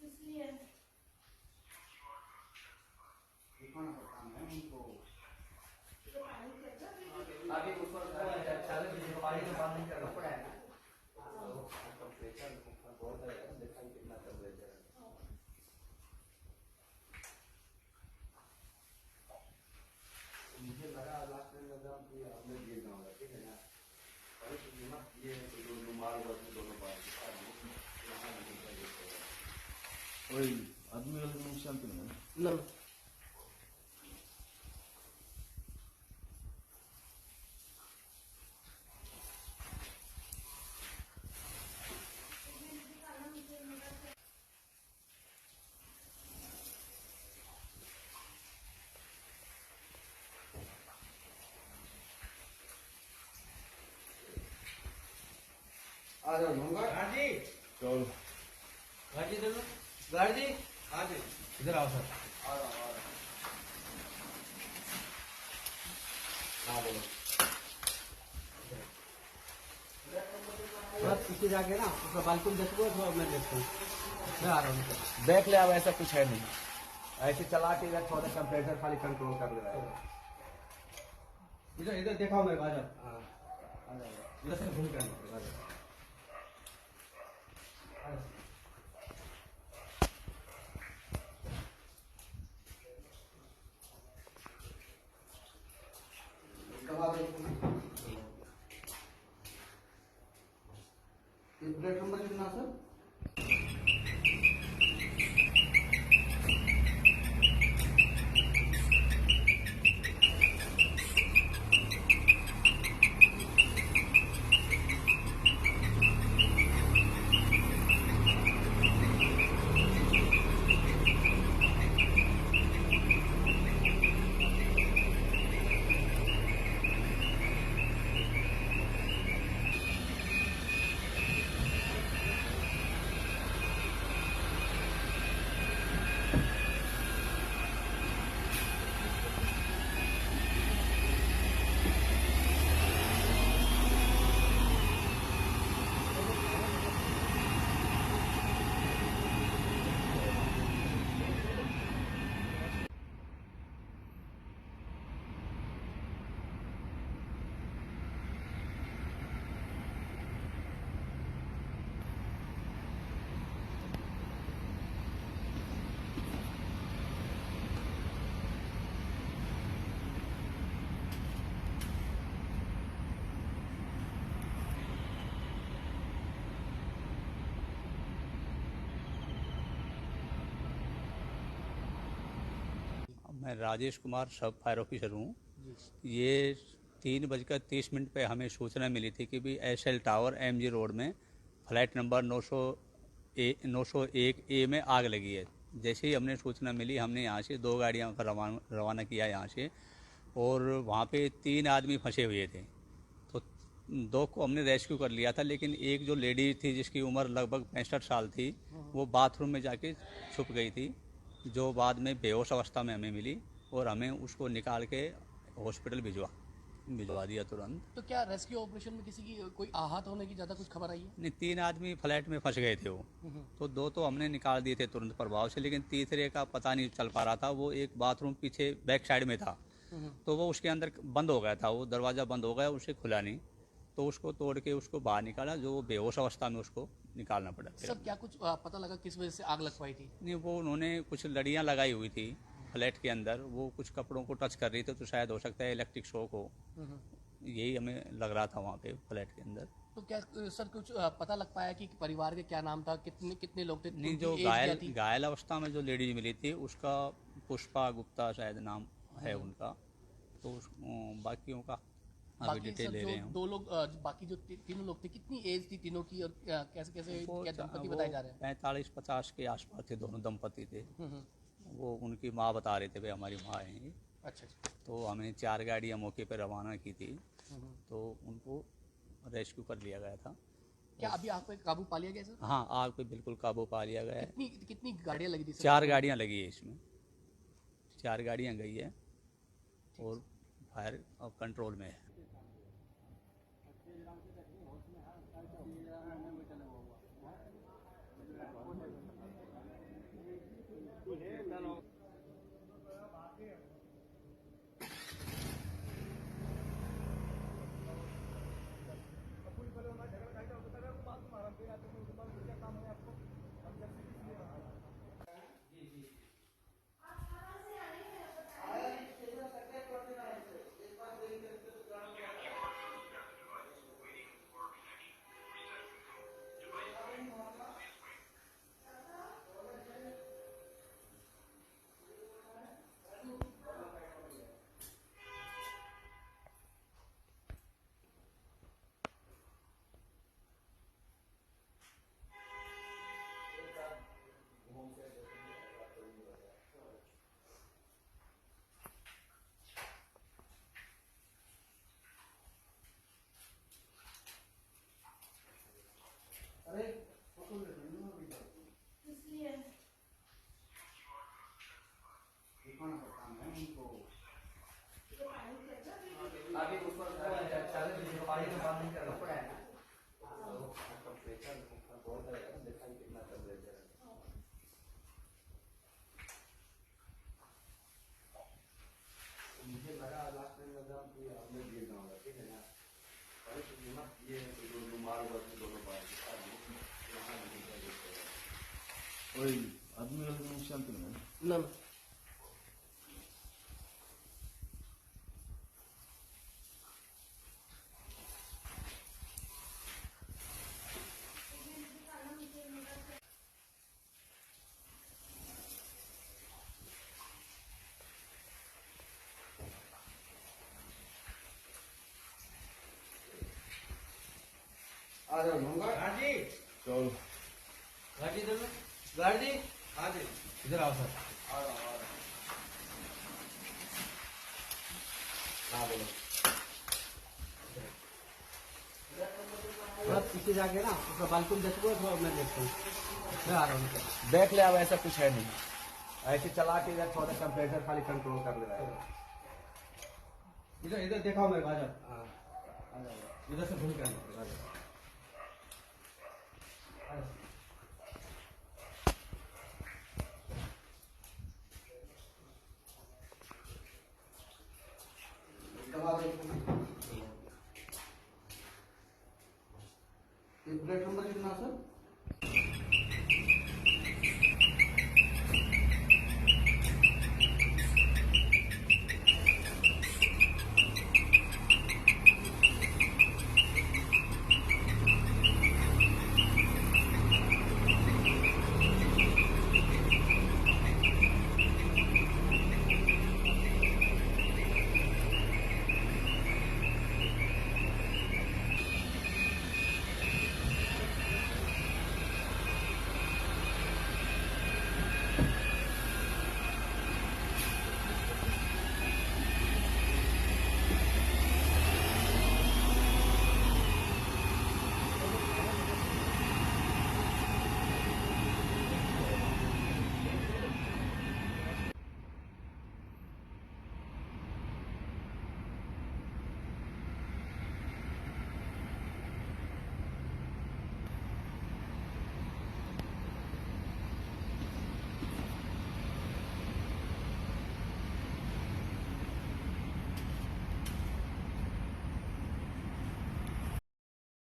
इसलिए ये पानी कैसा भी आगे ऊपर पानी में बात नहीं करना पड़ा है ना टेम्परेचर बहुत है देखिए कितना टेम्परेचर है मुझे लगा लास्ट में दम कि हमने गिर ना होगा ठीक है ना अरे तो मत ये तो दोनों माल बस दोनों बार यहाँ नहीं वही आदमी वाले को नुकसान तो नहीं है ना आ जाओ नंगा गाड़ी चलो गाड़ी दे दो गाड़ी हाँ जी इधर आओ सर आ रहा हाँ बोलो थोड़ा पीछे जाके ना उसका बालकनी देखो थोड़ा मैं देखता हूँ मैं आ रहा हूँ। देख ले अब ऐसा कुछ है नहीं ऐसे चला के इधर थोड़ा टेम्परेचर खाली कंट्रोल कर ले रहा है इधर इधर दिखाओ मेरे को आ जाओ आ जाओ इधर से घूम के आना आ जाओ प्लेट नंबर कितना सर मैं राजेश कुमार सब फायर ऑफिसर हूँ। ये 3:30 पे हमें सूचना मिली थी कि भी एसएल टावर एमजी रोड में फ्लैट नंबर 901 ए में आग लगी है। जैसे ही हमने सूचना मिली हमने यहाँ से 2 गाड़ियाँ का रवाना किया यहाँ से, और वहाँ पे 3 आदमी फंसे हुए थे। तो 2 को हमने रेस्क्यू कर लिया था, लेकिन एक जो लेडी थी जिसकी उम्र लगभग 65 साल थी, वो बाथरूम में जाके छुप गई थी, जो बाद में बेहोश अवस्था में हमें मिली और हमें उसको निकाल के हॉस्पिटल भिजवा दिया तुरंत। तो क्या रेस्क्यू ऑपरेशन में किसी की कोई आहत होने की ज़्यादा कुछ खबर आई है? नहीं, 3 आदमी फ्लैट में फंस गए थे वो, तो 2 तो हमने निकाल दिए थे तुरंत प्रभाव से, लेकिन तीसरे का पता नहीं चल पा रहा था। वो एक बाथरूम पीछे बैक साइड में था, तो वो उसके अंदर बंद हो गया था, वो दरवाज़ा बंद हो गया, उसे खुला नहीं, तो उसको तोड़ के उसको बाहर निकाला, जो बेहोश अवस्था में उसको निकालना पड़ा। सब क्या कुछ पता लगा किस वजह से आग लग पाई थी? नहीं, वो उन्होंने कुछ लड़ियाँ लगाई हुई थी फ्लैट के अंदर, वो कुछ कपड़ों को टच कर रही थी, तो शायद हो सकता है इलेक्ट्रिक शॉक हो, यही हमें लग रहा था वहाँ पे फ्लैट के अंदर। तो क्या सर कुछ पता लग पाया कि परिवार के क्या नाम था, कितने कितने लोग थे? नहीं, जो उनकी एज क्या थी? घायल अवस्था में जो लेडीज मिली थी उसका पुष्पा गुप्ता शायद नाम है उनका, तो बाकियों का अभी बाकी डिटेल सर ले जो रहे हैं हम। 2 लोग बाकी जो तीनों लोग थे, कितनी एज थी तीनों की, और कैसे कैसे क्या दंपति बताए जा रहे हैं? 45-50 के आसपास थे, दोनों दंपति थे। हम्म। वो उनकी माँ बता रहे थे, भाई हमारी माँ है ये। अच्छा अच्छा। तो हमने 4 गाड़ियाँ मौके पर रवाना की थी, तो उनको रेस्क्यू कर लिया गया था। क्या अभी आग पे काबू पा लिया गया सर? हाँ, आग पे बिल्कुल काबू पा लिया गया है। कितनी गाड़ियाँ लगी थी सर? 4 गाड़ियाँ लगी है इसमें, 4 गाड़ियाँ गई है और फायर कंट्रोल में है। अरे फोटो ले लो इसलिए दिखाना पड़ता है उनको। ये पानी के अंदर वीडियो आगे ऊपर पानी में बात नहीं करना पड़ा है ना टेम्परेचर बहुत है देखा ही कितना टेम्परेचर है मुझे लगा लास्ट टाइम में जब कि आपने गिर गया होगा ठीक है ना अरे तो ये जो रुमाल वर्ग दोनों बार यहाँ नहीं कर ওই আদমি লোক নুকসান তো না ना आ जाओ लूंगा गाड़ी চল गाड़ी दे दो गाड़ी आ जाओ इधर आओ सर आ रहा हाँ बोलो थोड़ा पीछे जाके ना उसका बालकनी देखो थोड़ा मैं देखता हूँ मैं आ रहा हूँ देख ले अब ऐसा कुछ है नहीं ऐसे चला के इधर थोड़ा टेम्परेचर खाली कंट्रोल कर ले रहा है इधर इधर देखा मेरे को आ जाओ आ जाओ इधर से घूम के आना आ जाओ प्लेट नंबर कितना सर